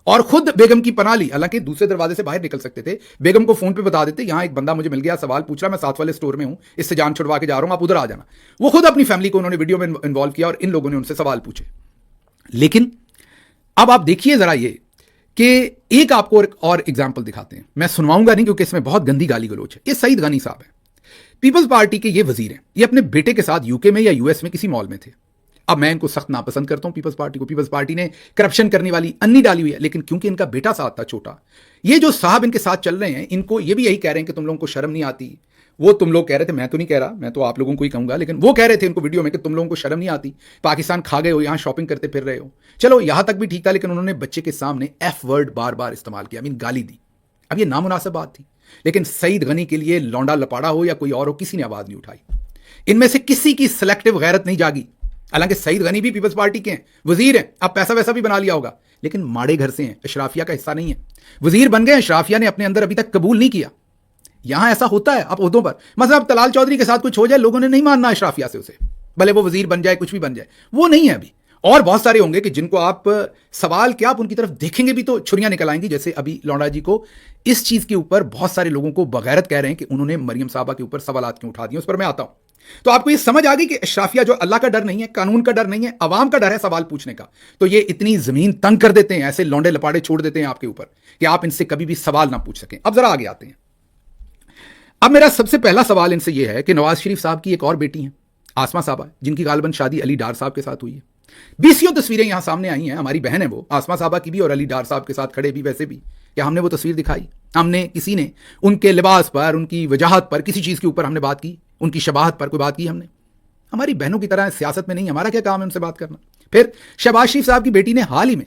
और खुद बेगम की पनाह ली, हालांकि दूसरे दरवाजे से बाहर निकल सकते थे। बेगम को फोन पे बता देते, यहां एक बंदा मुझे मिल गया, सवाल पूछ रहा, मैं साथ वाले स्टोर में हूं, इससे जान छुड़वा के जा रहा हूं, आप उधर आ जाना। वो खुद अपनी फैमिली को उन्होंने वीडियो में इन्वॉल्व किया और इन लोगों ने उनसे सवाल पूछे। लेकिन अब आप देखिए जरा ये कि एक आपको और एग्जाम्पल दिखाते हैं, मैं सुनवाऊंगा नहीं क्योंकि इसमें बहुत गंदी गाली गलोच है। ये सईद गनी साहब है, पीपल्स पार्टी के ये वजीर हैं, ये अपने बेटे के साथ यूके में या यूएस में किसी मॉल में थे। अब मैं इनको सख्त नापसंद करता हूं पीपल्स पार्टी को, पीपल्स पार्टी ने करप्शन करने वाली अन्नी डाली हुई है, लेकिन क्योंकि इनका बेटा साथ था छोटा, ये जो साहब इनके साथ चल रहे हैं, इनको ये भी यही कह रहे हैं कि तुम लोगों को शर्म नहीं आती। वो तुम लोग कह रहे थे, मैं तो नहीं कह रहा, मैं तो आप लोगों को ही कहूंगा, लेकिन वो कह रहे थे इनको वीडियो में कि तुम लोगों को शर्म नहीं आती, पाकिस्तान खा गए हो, यहां शॉपिंग करते फिर रहे हो। चलो यहां तक भी ठीक था, लेकिन उन्होंने बच्चे के सामने एफ वर्ड बार बार इस्तेमाल किया, गाली दी। अब ये नामुनासिब बात थी, लेकिन सईद गनी के लिए लौंडा लपाड़ा हो या कोई और हो, किसी ने आवाज नहीं उठाई। इनमें से किसी की सिलेक्टिव गैरत नहीं जागी। हालांकि सईद गनी भी पीपल्स पार्टी के हैं, वजीर हैं, अब पैसा वैसा भी बना लिया होगा, लेकिन माड़े घर से हैं, अशराफिया का हिस्सा नहीं है। वजीर बन गए, अशराफिया ने अपने अंदर अभी तक कबूल नहीं किया। यहां ऐसा होता है आप ओहदों पर, मतलब अब तलाल चौधरी के साथ कुछ हो जाए, लोगों ने नहीं मानना अशराफिया से उसे, भले वो वजीर बन जाए, कुछ भी बन जाए, वो नहीं है अभी। और बहुत सारे होंगे कि जिनको आप सवाल क्या, आप उनकी तरफ देखेंगे भी तो छुरियां निकल आएंगी, जैसे अभी लौंडा जी को इस चीज के ऊपर बहुत सारे लोगों को बगैरत कह रहे हैं कि उन्होंने मरियम साहबा के ऊपर सवालात क्यों उठा दिए, उस पर मैं आता हूं। तो आपको ये समझ आ गई कि अशराफिया जो अल्लाह का डर नहीं है, कानून का डर नहीं है, अवाम का डर है सवाल पूछने का, तो ये इतनी जमीन तंग कर देते हैं, ऐसे लौंडे लपाड़े छोड़ देते हैं आपके ऊपर कि आप इनसे कभी भी सवाल ना पूछ सकें। अब जरा आगे आते हैं। अब मेरा सबसे पहला सवाल इनसे यह है कि नवाज शरीफ साहब की एक और बेटी हैं, आसमा साहबा, जिनकी गालिबन शादी अली डार साहब के साथ हुई है। 20 तस्वीरें यहां सामने आई हैं, हमारी बहन है वो, आसमा साहबा की भी और अली डार साहब के साथ खड़े भी, वैसे भी क्या हमने वो तस्वीर दिखाई? हमने किसी ने उनके लिबास पर, उनकी वजाहत पर, किसी चीज के ऊपर हमने बात की? उनकी शबाहत पर कोई बात की हमने? हमारी बहनों की तरह सियासत में नहीं, हमारा क्या काम है उनसे बात करना? फिर शहबाज शरीफ साहब की बेटी ने हाल ही में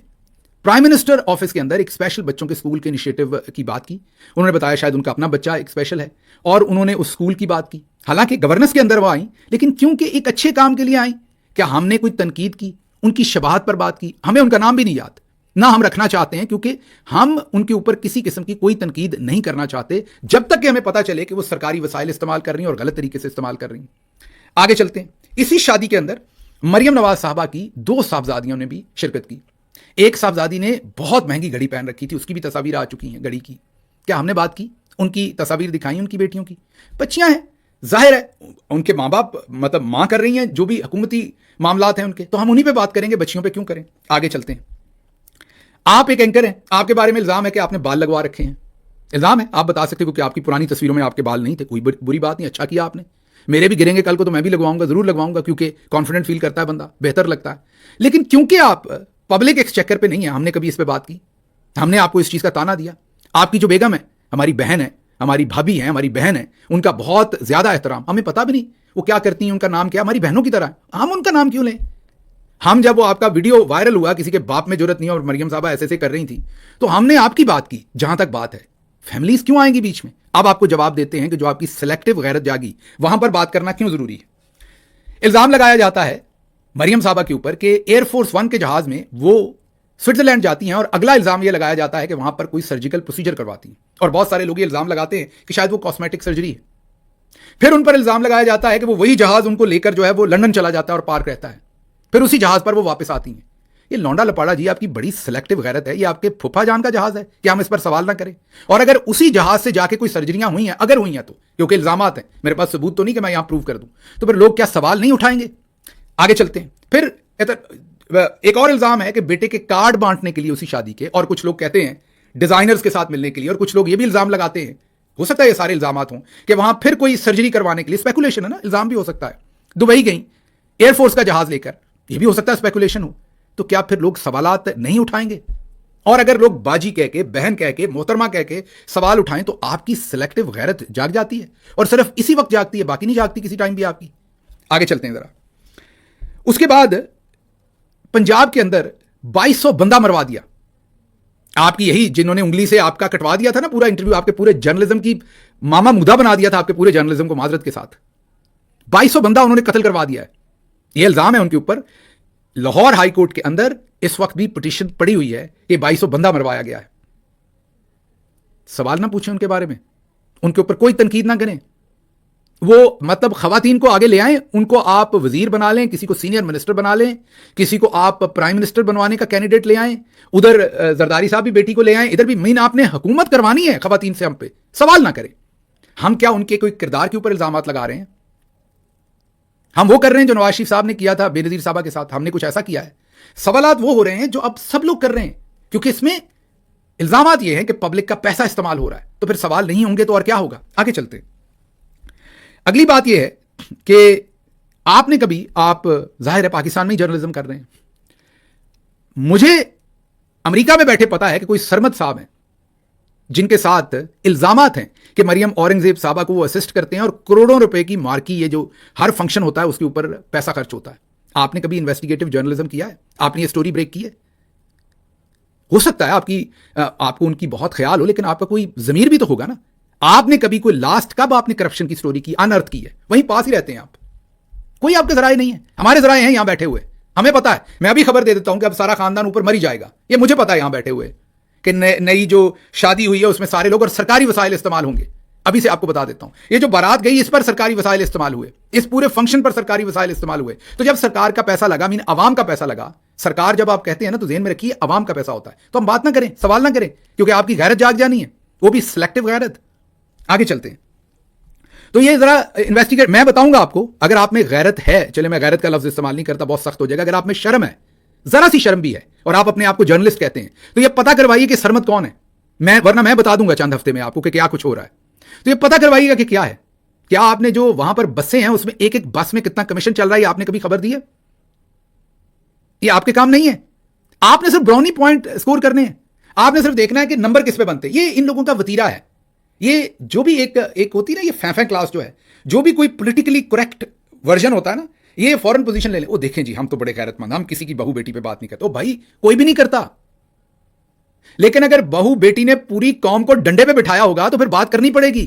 प्राइम मिनिस्टर ऑफिस के अंदर एक स्पेशल बच्चों के स्कूल के इनिशिएटिव की बात की। उन्होंने बताया शायद उनका अपना बच्चा एक स्पेशल है और उन्होंने उस स्कूल की बात की। हालांकि गवर्नेंस के अंदर वो आई, लेकिन क्योंकि एक अच्छे काम के लिए आई, क्या हमने कोई तनकीद की, उनकी शबाहत पर बात की? हमें उनका नाम भी नहीं याद, ना हम रखना चाहते हैं, क्योंकि हम उनके ऊपर किसी किस्म की कोई तनकीद नहीं करना चाहते जब तक कि हमें पता चले कि वो सरकारी वसाइल इस्तेमाल कर रही हैं और गलत तरीके से इस्तेमाल कर रही हैं। आगे चलते हैं। इसी शादी के अंदर मरियम नवाज साहबा की 2 साहबजादियों ने भी शिरकत की। एक साहबजादी ने बहुत महंगी घड़ी पहन रखी थी, उसकी भी तस्वीर आ चुकी हैं घड़ी की। क्या हमने बात की? उनकी तस्वीर दिखाई उनकी बेटियों की, बच्चियां हैं, जाहिर है उनके माँ बाप, मतलब माँ कर रही हैं जो भी हुकूमती मामलात हैं उनके, तो हम उन्हीं पे बात करेंगे, बच्चियों पे क्यों करें? आगे चलते हैं। आप एक एंकर हैं, आपके बारे में इल्जाम है कि आपने बाल लगवा रखे हैं। इल्जाम है, आप बता सकते हो, क्योंकि आपकी पुरानी तस्वीरों में आपके बाल नहीं थे। कोई बुरी बात नहीं, अच्छा किया आपने। मेरे भी गिरेंगे कल को तो मैं भी लगवाऊंगा, जरूर लगवाऊंगा, क्योंकि कॉन्फिडेंट फील करता है बंदा, बेहतर लगता है। लेकिन क्योंकि आप पब्लिक एक्सचेकर पे नहीं है, हमने कभी इस पे बात की, हमने आपको इस चीज का ताना दिया। आपकी जो बेगम है, हमारी बहन है, हमारी भाभी है, हमारी बहन है, उनका बहुत ज्यादा एहतराम, हमें पता भी नहीं वो क्या करती हैं, उनका नाम क्या, हमारी बहनों की तरह है, हम उनका नाम क्यों लें? हम जब वो आपका वीडियो वायरल हुआ, किसी के बाप में जरूरत नहीं है और मरियम साहबा ऐसे ऐसे कर रही थी, तो हमने आपकी बात की। जहां तक बात है, फैमिलीज क्यों आएंगी बीच में? अब आपको जवाब देते हैं कि जो आपकी सिलेक्टिव गैरत जागी, वहां पर बात करना क्यों जरूरी है। इल्जाम लगाया जाता है मरियम साहबा के ऊपर कि एयरफोर्स 1 के जहाज में वो स्विट्जरलैंड जाती हैं और अगला इल्जाम यह लगाया जाता है कि वहां पर कोई सर्जिकल प्रोसीजर करवाती हैं, और बहुत सारे लोग ये इल्जाम लगाते हैं कि शायद वो कॉस्मेटिक सर्जरी है। फिर उन पर इल्जाम लगाया जाता है कि वो वही जहाज उनको लेकर जो है वो लंदन चला जाता है और पार्क रहता है, फिर उसी जहाज पर वो वापस आती हैं। ये लौंडा लपाड़ा जी, आपकी बड़ी सिलेक्टिव गैरत है। ये आपके फूफा जान का जहाज है कि हम इस पर सवाल ना करें? और अगर उसी जहाज से जाके कोई सर्जरियां हुई हैं, अगर हुई हैं तो, क्योंकि इल्जामात हैं, मेरे पास सबूत तो नहीं कि मैं यहां प्रूव कर दूं, तो फिर लोग क्या सवाल नहीं उठाएंगे? आगे चलते हैं। फिर एक और इल्जाम है कि बेटे के कार्ड बांटने के लिए उसी शादी के, और कुछ लोग कहते हैं डिजाइनर्स के साथ मिलने के लिए, और कुछ लोग ये भी इल्जाम लगाते हैं, हो सकता है ये सारे इल्जामात हों, कि वहां फिर कोई सर्जरी करवाने के लिए, स्पेकुलेशन है ना, इल्जाम भी हो सकता है, दुबई गई एयरफोर्स का जहाज लेकर, ये भी हो सकता है स्पेकुलेशन हो। तो क्या फिर लोग सवालात नहीं उठाएंगे? और अगर लोग बाजी कह के, बहन कह के, मोहतरमा कह के सवाल उठाएं तो आपकी सिलेक्टिव गैरत जाग जाती है, और सिर्फ इसी वक्त जागती है, बाकी नहीं जागती किसी टाइम भी आपकी। आगे चलते हैं जरा। उसके बाद पंजाब के अंदर 2200 बंदा मरवा दिया। आपकी यही जिन्होंने उंगली से आपका कटवा दिया था ना पूरा इंटरव्यू, आपके पूरे जर्नलिज्म की मामा मुद्दा बना दिया था, आपके पूरे जर्नलिज्म को माजरत के साथ 2200 बंदा उन्होंने कत्ल करवा दिया है। यह इल्जाम है उनके ऊपर। लाहौर हाई कोर्ट के अंदर इस वक्त भी पिटीशन पड़ी हुई है कि 2200 बंदा मरवाया गया है। सवाल ना पूछें उनके बारे में, उनके ऊपर कोई तनकीद ना करें। वो मतलब खवातीन को आगे ले आएं, उनको आप वजीर बना लें, किसी को सीनियर मिनिस्टर बना लें, किसी को आप प्राइम मिनिस्टर बनवाने का कैंडिडेट ले आएं, उधर जरदारी साहब भी बेटी को ले आएं, इधर भी मीन आपने हुकूमत करवानी है खवातीन से, हम पे सवाल ना करें। हम क्या उनके कोई किरदार के ऊपर इल्जाम लगा रहे हैं? हम वो कर रहे हैं जो नवाज शरीफ साहब ने किया था बेनजीर साहबा के साथ, हमने कुछ ऐसा किया है? सवालात वो हो रहे हैं जो अब सब लोग कर रहे हैं, क्योंकि इसमें इल्जामात ये हैं कि पब्लिक का पैसा इस्तेमाल हो रहा है, तो फिर सवाल नहीं होंगे तो और क्या होगा? आगे चलते हैं। अगली बात यह है कि आपने कभी, आप जाहिर है पाकिस्तान में ही जर्नलिज्म कर रहे हैं, मुझे अमेरिका में बैठे पता है कि कोई सरमद साहब हैं जिनके साथ इल्जामात हैं कि मरियम औरंगजेब साहबा को वो असिस्ट करते हैं और करोड़ों रुपए की मार्की, ये जो हर फंक्शन होता है उसके ऊपर पैसा खर्च होता है। आपने कभी इन्वेस्टिगेटिव जर्नलिज्म किया है? आपने ये स्टोरी ब्रेक की है? हो सकता है आपको उनकी बहुत ख्याल हो, लेकिन आपका कोई जमीर भी तो होगा ना। आपने कभी कोई लास्ट कब आपने करप्शन की स्टोरी की, अनअर्थ की है? वहीं पास ही रहते हैं आप, कोई आपके जराए नहीं है। हमारे जराए हैं यहां बैठे हुए, हमें पता है। मैं अभी खबर दे देता हूं कि अब सारा खानदान ऊपर मर ही जाएगा, ये मुझे पता है यहां बैठे हुए, कि नई जो शादी हुई है उसमें सारे लोग, और सरकारी वसाइल इस्तेमाल होंगे। अभी से आपको बता देता हूं, ये जो बारात गई इस पर सरकारी वसाइल इस्तेमाल हुए, इस पूरे फंक्शन पर सरकारी वसाइल इस्तेमाल हुए। तो जब सरकार का पैसा लगा, मीन अवाम का पैसा लगा, सरकार जब आप कहते हैं ना तो जेहन में रखिए अवाम का पैसा होता है, तो हम बात ना करें, सवाल ना करें, क्योंकि आपकी गैरत जाग जानी है, वो भी सिलेक्टिव गैरत। आगे चलते हैं। तो ये जरा इन्वेस्टिगेट, मैं बताऊंगा आपको, अगर आप में गैरत है, चले मैं गैरत का लफ्ज इस्तेमाल नहीं करता, बहुत सख्त हो जाएगा, अगर आप में शर्म है, जरा सी शर्म भी है, और आप अपने आप को जर्नलिस्ट कहते हैं, तो ये पता करवाइए कि सरमद कौन है। वरना मैं बता दूंगा चंद हफ्ते में आपको कि क्या कुछ हो रहा है। तो ये पता करवाइएगा कि क्या है। क्या आपने जो वहां पर बसें हैं उसमें एक एक बस में कितना कमीशन चल रहा है, आपने कभी खबर दी है? ये आपके काम नहीं है। आपने सिर्फ ब्राउनी पॉइंट स्कोर करने हैं, आपने सिर्फ देखना है कि नंबर किस पे बनते हैं। ये इन लोगों का वतीरा है। ये जो भी एक होती है ना, ये फैफे क्लास जो है, जो भी कोई पॉलिटिकली करेक्ट वर्जन होता है ना, ये फॉरेन पोजीशन ले ले, वो देखें जी हम तो बड़े गैरतमंद, हम किसी की बहू बेटी पे बात नहीं करते। ओ भाई, कोई भी नहीं करता, लेकिन अगर बहू बेटी ने पूरी कौम को डंडे पे बिठाया होगा तो फिर बात करनी पड़ेगी।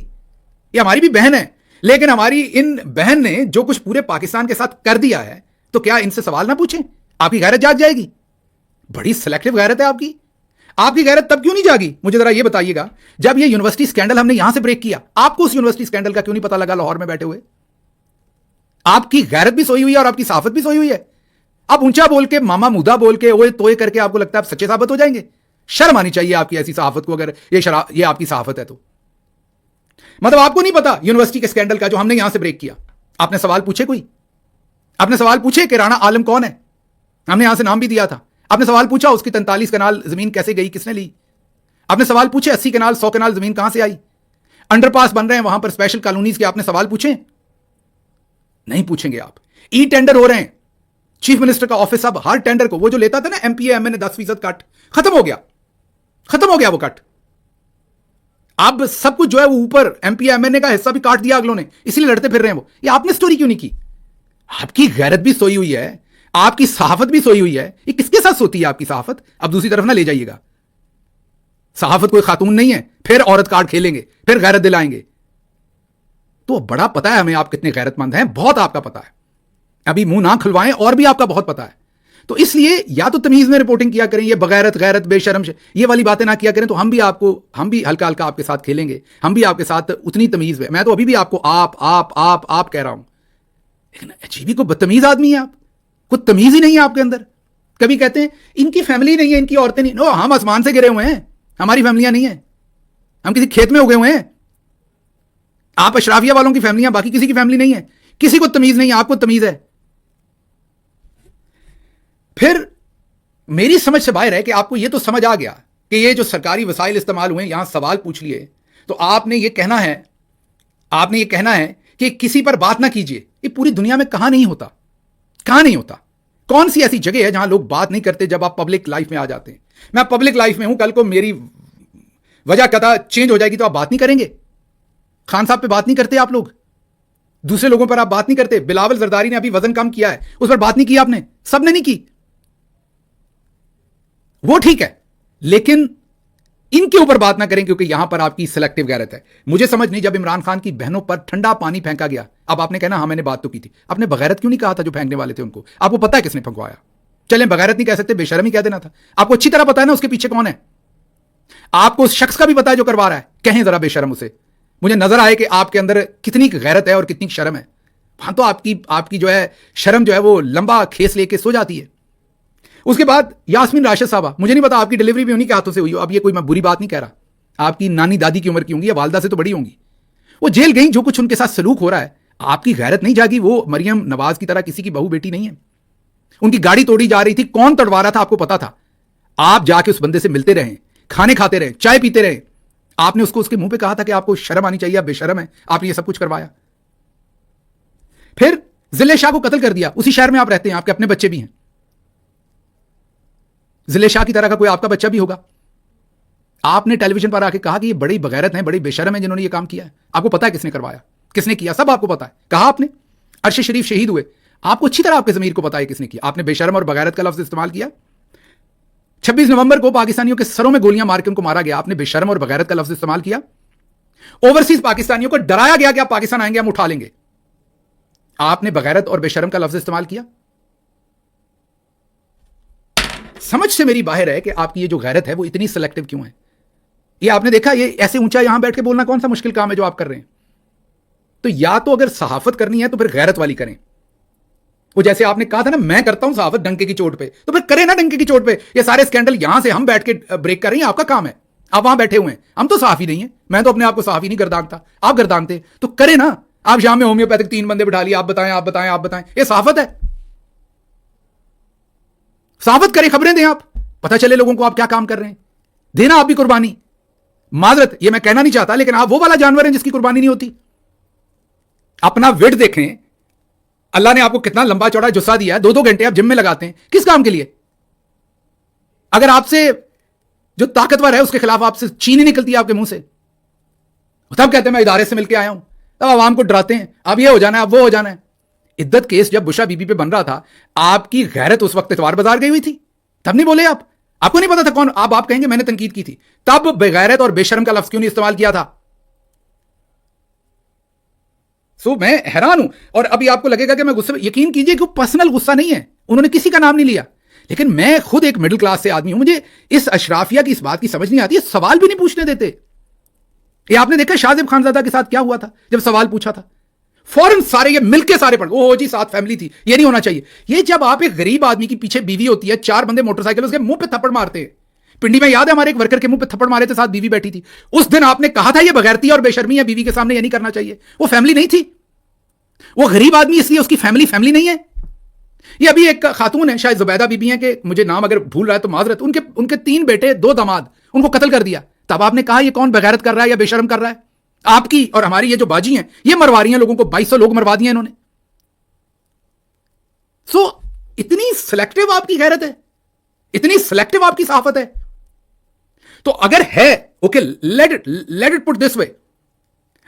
ये हमारी भी बहन है, लेकिन हमारी इन बहन ने जो कुछ पूरे पाकिस्तान के साथ कर दिया है, तो क्या इनसे सवाल ना पूछें? आपकी गैरत जाग जाएगी। बड़ी सिलेक्टिव गैरत है आपकी। आपकी गैरत तब क्यों नहीं जागी, मुझे जरा ये बताइएगा, जब ये यूनिवर्सिटी स्कैंडल हमने यहां से ब्रेक किया, आपको उस यूनिवर्सिटी स्कैंडल का क्यों नहीं पता लगा लाहौर में बैठे हुए? आपकी गैरत भी सोई हुई है और आपकी साफत भी सोई हुई है। आप ऊंचा बोल के, मामा मुदा बोल के, ओए तोए करके आपको लगता है आप सच्चे साबित हो जाएंगे। शर्म आनी चाहिए आपकी ऐसी सहाफत को, अगर ये आपकी सहाफत है तो। मतलब आपको नहीं पता यूनिवर्सिटी के स्कैंडल का जो हमने यहां से ब्रेक किया? आपने सवाल पूछे कोई? आपने सवाल पूछे कि राणा आलम कौन है? हमने यहां से नाम भी दिया था। आपने सवाल पूछा उसकी 43 कनाल जमीन कैसे गई, किसने ली? आपने सवाल पूछे 80 कनाल 100 कनाल जमीन कहां से आई? अंडरपास बन रहे हैं वहां पर, स्पेशल कॉलोनीज के, आपने सवाल पूछे? नहीं पूछेंगे आप। ई टेंडर हो रहे हैं, चीफ मिनिस्टर का ऑफिस अब हर टेंडर को, वो जो लेता था ना एमपीए एमएनए 10% कट, खत्म हो गया, खत्म हो गया वो कट। अब सब कुछ जो है वो ऊपर एमपीए एमएनए का हिस्सा भी काट दिया अगलों ने, इसलिए लड़ते फिर रहे हैं वो। ये आपने स्टोरी क्यों नहीं की? आपकी गैरत भी सोई हुई है, आपकी सहाफत भी सोई हुई है। ये किसके साथ सोती है आपकी सहाफत? अब दूसरी तरफ ना ले जाइएगा। सहाफत कोई खातून नहीं है, फिर औरत कार्ड खेलेंगे, फिर गैरत दिलाएंगे। तो बड़ा पता है हमें आप कितने गैरतमंद हैं, बहुत आपका पता है। अभी मुंह ना खुलवाएं, और भी आपका बहुत पता है। तो इसलिए या तो तमीज में रिपोर्टिंग किया करें, ये बगैरत गैरत बेशरम ये वाली बातें ना किया करें, तो हम भी हल्का हल्का आपके साथ खेलेंगे, हम भी आपके साथ उतनी तमीज में। मैं तो अभी भी आपको आप कह रहा हूं, लेकिन अजीबी को बदतमीज आदमी है आप, कुछ तमीज ही नहीं है आपके अंदर। कभी कहते हैं इनकी फैमिली नहीं है, इनकी औरतें नहीं, नो हम आसमान से गिरे हुए हैं, हमारी फैमिलियां नहीं है, हम किसी खेत में उगे हुए हैं। आप अशराफिया वालों की फैमिलियां, बाकी किसी की फैमिली नहीं है। किसी को तमीज नहीं है, आपको तमीज है। फिर मेरी समझ से बाहर है कि आपको यह तो समझ आ गया कि ये जो सरकारी वसाइल इस्तेमाल हुए, यहां सवाल पूछ लिए, तो आपने ये कहना है कि किसी पर बात ना कीजिए। ये पूरी दुनिया में कहां नहीं होता, कहां नहीं होता। कौन सी ऐसी जगह है जहां लोग बात नहीं करते जब आप पब्लिक लाइफ में आ जाते हैं? मैं पब्लिक लाइफ में हूं, कल को मेरी वजह कदा चेंज हो जाएगी तो आप बात नहीं करेंगे? खान साहब पे बात नहीं करते आप लोग, दूसरे लोगों पर आप बात नहीं करते। बिलावल जरदारी ने अभी वजन कम किया है, उस पर बात नहीं की आपने, सबने नहीं की, वो ठीक है, लेकिन इनके ऊपर बात ना करें क्योंकि यहां पर आपकी सिलेक्टिव गैरत है। मुझे समझ नहीं, जब इमरान खान की बहनों पर ठंडा पानी फेंका गया, अब आपने कहना हाँ मैंने बात तो की थी, आपने बगैरत क्यों नहीं कहा था जो फेंकने वाले थे उनको? आपको पता है किसने फंकवाया? चले बगैरत नहीं कह सकते, बेशर्म ही कह देना था। आपको अच्छी तरह पता है ना उसके पीछे कौन है, आपको उस शख्स का भी पता है जो करवा रहा है। कहें जरा बेशर्म उसे, मुझे नजर आए कि आपके अंदर कितनी गैरत है और कितनी शर्म है। वहां तो आपकी जो है शर्म जो है वो लंबा खेस लेके सो जाती है। उसके बाद यास्मीन राशिद साहबा, मुझे नहीं पता आपकी डिलीवरी भी उन्हीं के हाथों से हुई हो। अब ये कोई मैं बुरी बात नहीं कह रहा, आपकी नानी दादी की उम्र की होंगी या वालदा से तो बड़ी होंगी। वो जेल गई, जो कुछ उनके साथ सलूक हो रहा है, आपकी गैरत नहीं जागी? वो मरियम नवाज की तरह किसी की बहू बेटी नहीं है। उनकी गाड़ी तोड़ी जा रही थी, कौन तड़वा रहा था आपको पता था? आप जाके उस बंदे से मिलते रहे, खाने खाते रहे, चाय पीते रहे, आपने उसके मुंह पे कहा था कि आपको शर्म आनी चाहिए, आप बेशर्म है, आपने ये सब कुछ करवाया। फिर जिले शाह को कत्ल कर दिया, उसी शहर में आप रहते हैं, आपके अपने बच्चे भी हैं। जिले शाह की तरह का कोई आपका बच्चा भी होगा। आपने टेलीविजन पर आके कहा कि ये बड़ी बगैरत हैं, बड़ी बेशर्म है जिन्होंने ये काम किया है। आपको पता है किसने करवाया, किसने किया, सब आपको पता है। कहा आपने, अर्श शरीफ शहीद हुए, आपको अच्छी तरह आपके ज़मीर को पता है किसने किया। आपने बेशर्म और बगैरत का लफ्ज इस्तेमाल किया। 26 नवंबर को पाकिस्तानियों के सरों में गोलियां मार के उनको मारा गया, आपने बेशर्म और बगैरत का लफ्ज इस्तेमाल किया। ओवरसीज पाकिस्तानियों को डराया गया कि आप पाकिस्तान आएंगे हम उठा लेंगे, आपने बगैरत और बेशर्म का लफ्ज इस्तेमाल किया। समझ से मेरी बाहर है कि आपकी ये जो गैरत है वो इतनी सिलेक्टिव क्यों है। ये आपने देखा, ये ऐसे ऊंचा यहां बैठ के बोलना कौन सा मुश्किल काम है जो आप कर रहे हैं। तो या तो अगर सहाफत करनी है तो फिर गैरत वाली करें। वो जैसे आपने कहा था ना, मैं करता हूं सहाफत डंके की चोट पे, तो फिर करें ना डंके की चोट पे। ये सारे स्कैंडल यहां से हम बैठ के ब्रेक कर रहे हैं, आपका काम है, आप वहां बैठे हुए हैं। हम तो सहाफी नहीं है, मैं तो अपने आप को सहाफी नहीं गर्दानता, आप गर्दानते, तो करें ना। आप शाम में होम्योपैथिक 3 बंदे बिठा लिए, आप बताएं आप बताएं आप बताएं, ये सहाफत है। सहाफत करें, खबरें दें, आप पता चले लोगों को आप क्या काम कर रहे हैं। देना आप भी कुर्बानी। माजरत ये मैं कहना नहीं चाहता, लेकिन आप वो वाला जानवर हैं जिसकी कुर्बानी नहीं होती। अपना वेट देखें, अल्लाह ने आपको कितना लंबा चौड़ा जुस्सा दिया है, 2-2 घंटे आप जिम में लगाते हैं, किस काम के लिए? अगर आपसे जो ताकतवर है उसके खिलाफ आपसे चीनी निकलती है आपके मुंह से, तब कहते हैं मैं इदारे से मिलकर आया हूं, तब आवाम को डराते हैं, अब ये हो जाना है, अब वो हो जाना है। इद्दत केस जब बुशरा बीबी पे बन रहा था, आपकी गैरत उस वक्त इतवार बाजार गई हुई थी, तब नहीं बोले आप? आपको नहीं पता था कौन? आप कहेंगे मैंने तनकीद की थी, तब बेगैरत और बेशर्म का लफ्ज क्यों नहीं इस्तेमाल किया था? सो मैं हैरान हूं। और अभी आपको लगेगा कि मैं गुस्से में, यकीन कीजिए कि पर्सनल गुस्सा नहीं है, उन्होंने किसी का नाम नहीं लिया, लेकिन मैं खुद एक मिडिल क्लास से आदमी हूं, मुझे इस अशराफिया की इस बात की समझ नहीं आती है, सवाल भी नहीं पूछने देते। ये आपने देखा शाहजेब खानजादा के साथ क्या हुआ था, जब सवाल पूछा था फौरन सारे ये मिलके सारे पढ़, ओ जी साथ फैमिली थी, ये नहीं होना चाहिए। ये जब आप एक गरीब आदमी की पीछे बीवी होती है, 4 बंदे मोटरसाइकिल उसके मुंह पे थप्पड़ मारते हैं। पिंडी में याद है हमारे एक वर्कर के मुंह पे थप्पड़ मारे थे, साथ बीवी बैठी थी, उस दिन आपने कहा था ये बगैरती और बेशर्मी है, बीवी के सामने ये नहीं करना चाहिए। वो फैमिली नहीं थी, वो गरीब आदमी, इसलिए उसकी फैमिली नहीं है। ये अभी एक खातून है, शायद जुबैदा बीबी है, कि मुझे नाम अगर भूल रहा है तो माजरत, उनके 3 बेटे 2 दामाद, उनको कत्ल कर दिया। तब आपने कहा ये कौन बगैरत कर रहा है या बेशर्म कर रहा है? आपकी और हमारी ये जो बाजी हैं, ये मरवा रही हैं लोगों को, 2200 लोग मरवा दिए इन्होंने। सो इतनी सिलेक्टिव आपकी गैरत है, इतनी सिलेक्टिव आपकी सहाफत है। तो अगर है, okay, let it put this way,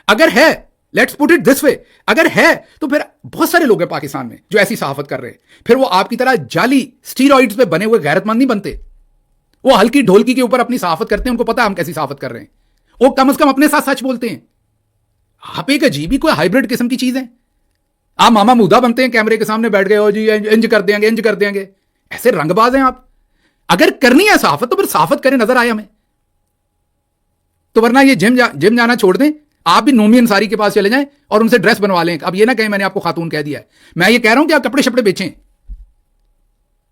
अगर है, let's put it this way, अगर है तो फिर बहुत सारे लोग हैं पाकिस्तान में जो ऐसी सहाफत कर रहे हैं। फिर वो आपकी तरह जाली स्टीरॉइड्स पे बने हुए गैरतमंद नहीं बनते, वो हल्की ढोलकी के ऊपर अपनी सहाफत करते हैं, उनको पता है हम कैसी सहाफत कर रहे हैं, वो कम से कम अपने साथ सच बोलते हैं। आप एक अजीब ही कोई हाइब्रिड किस्म की चीज है। आप मामा मुदा बनते हैं, कैमरे के सामने बैठ गए हो जी, इंज कर देंगे, इंज कर देंगे। ऐसे रंगबाज हैं आप। अगर करनी है सहाफत तो फिर सहाफत करें, नजर आए हमें। तो वरना ये जिम जाना छोड़ दें, आप भी नोमी अंसारी के पास चले जाएं और उनसे ड्रेस बनवा लें। अब ये ना कहें मैंने आपको खातून कह दिया है। मैं ये कह रहा हूं कि आप कपड़े शपड़े बेचें,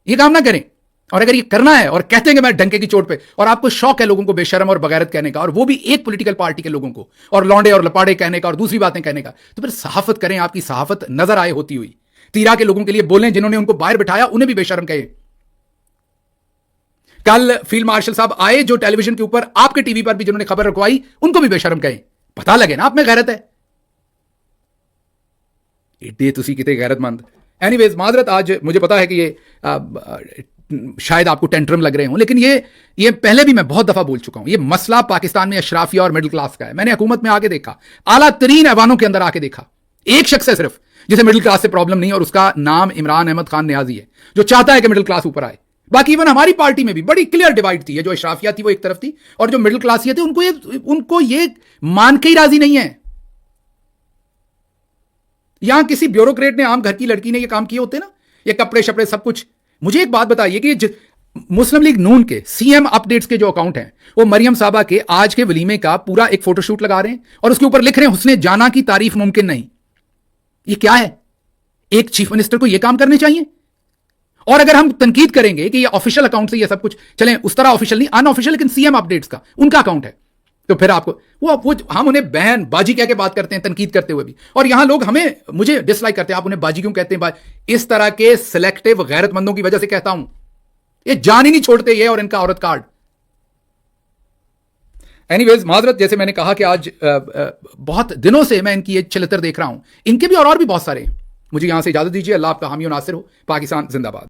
ये काम ना करें। और अगर ये करना है और कहते हैं कि मैं डंके की चोट पे, और आपको शौक है लोगों को बेशरम और बगैरत कहने का, और वो भी एक पॉलिटिकल पार्टी के लोगों को, और लौंडे और लपाड़े कहने का और दूसरी बातें कहने का, तो फिर सहाफत करें। आपकी सहाफत नजर आए होती हुई तीरा के लोगों के लिए बोलें, जिन्होंने उनको बाहर बिठाया उन्हें भी बेशरम कहे। कल फील्ड मार्शल साहब आए जो टेलीविजन के ऊपर, आपके टीवी पर भी जिन्होंने खबर रखवाई, उनको भी बेशरम कहें। पता लगे ना आप में गैरत है। एडे तुसी कितने गैरतमंद। एनीवेज माजरत, आज मुझे पता है कि ये शायद आपको टेंट्रम लग रहे हों, लेकिन ये पहले भी मैं बहुत दफा बोल चुका हूं। ये मसला पाकिस्तान में अशराफिया और मिडिल क्लास का है। मैंने हुकूमत में आके देखा, आला तरीन ऐवानों के अंदर आके देखा, एक शख्स है सिर्फ जिसे मिडिल क्लास से प्रॉब्लम नहीं, और उसका नाम इमरान अहमद खान नियाजी है, जो चाहता है कि मिडिल क्लास ऊपर आए। बाकी इवन हमारी पार्टी में भी बड़ी क्लियर डिवाइड थी। जो अशराफिया थी वो एक तरफ थी, और जो मिडिल क्लास थे उनको ये मान के ही राजी नहीं है। यहां किसी ब्यूरोक्रेट ने, आम घर की लड़की ने ये काम किए होते ना, ये कपड़े शपड़े सब कुछ। मुझे एक बात बताइए कि मुस्लिम लीग नून के सीएम अपडेट्स के जो अकाउंट हैं, वो मरियम साहबा के आज के वलीमे का पूरा एक फोटोशूट लगा रहे हैं और उसके ऊपर लिख रहे हैं हुस्ने जाना की तारीफ मुमकिन नहीं। ये क्या है? एक चीफ मिनिस्टर को ये काम करने चाहिए? और अगर हम तनकीद करेंगे कि ये ऑफिशियल अकाउंट से ये सब कुछ चलें, उस तरह ऑफिशियल नहीं, अनऑफिशियल, लेकिन सीएम अपडेट्स का उनका अकाउंट है, तो फिर आपको वो हम उन्हें बहन बाजी कह के बात करते हैं, तनकीद करते हुए भी। और यहां लोग मुझे डिसलाइक करते हैं, आप उन्हें बाजी क्यों कहते हैं? इस तरह के सिलेक्टिव गैरतमंदों की वजह से कहता हूं, ये जान ही नहीं छोड़ते ये और इनका औरत कार्ड। एनीवेज माजरत, जैसे मैंने कहा कि आज बहुत दिनों से मैं इनकी ये छिलतर देख रहा हूं, इनके भी और भी बहुत सारे हैं। मुझे यहां से इजाजत दीजिए। अल्लाह आपका हामी और नासिर हो। पाकिस्तान जिंदाबाद।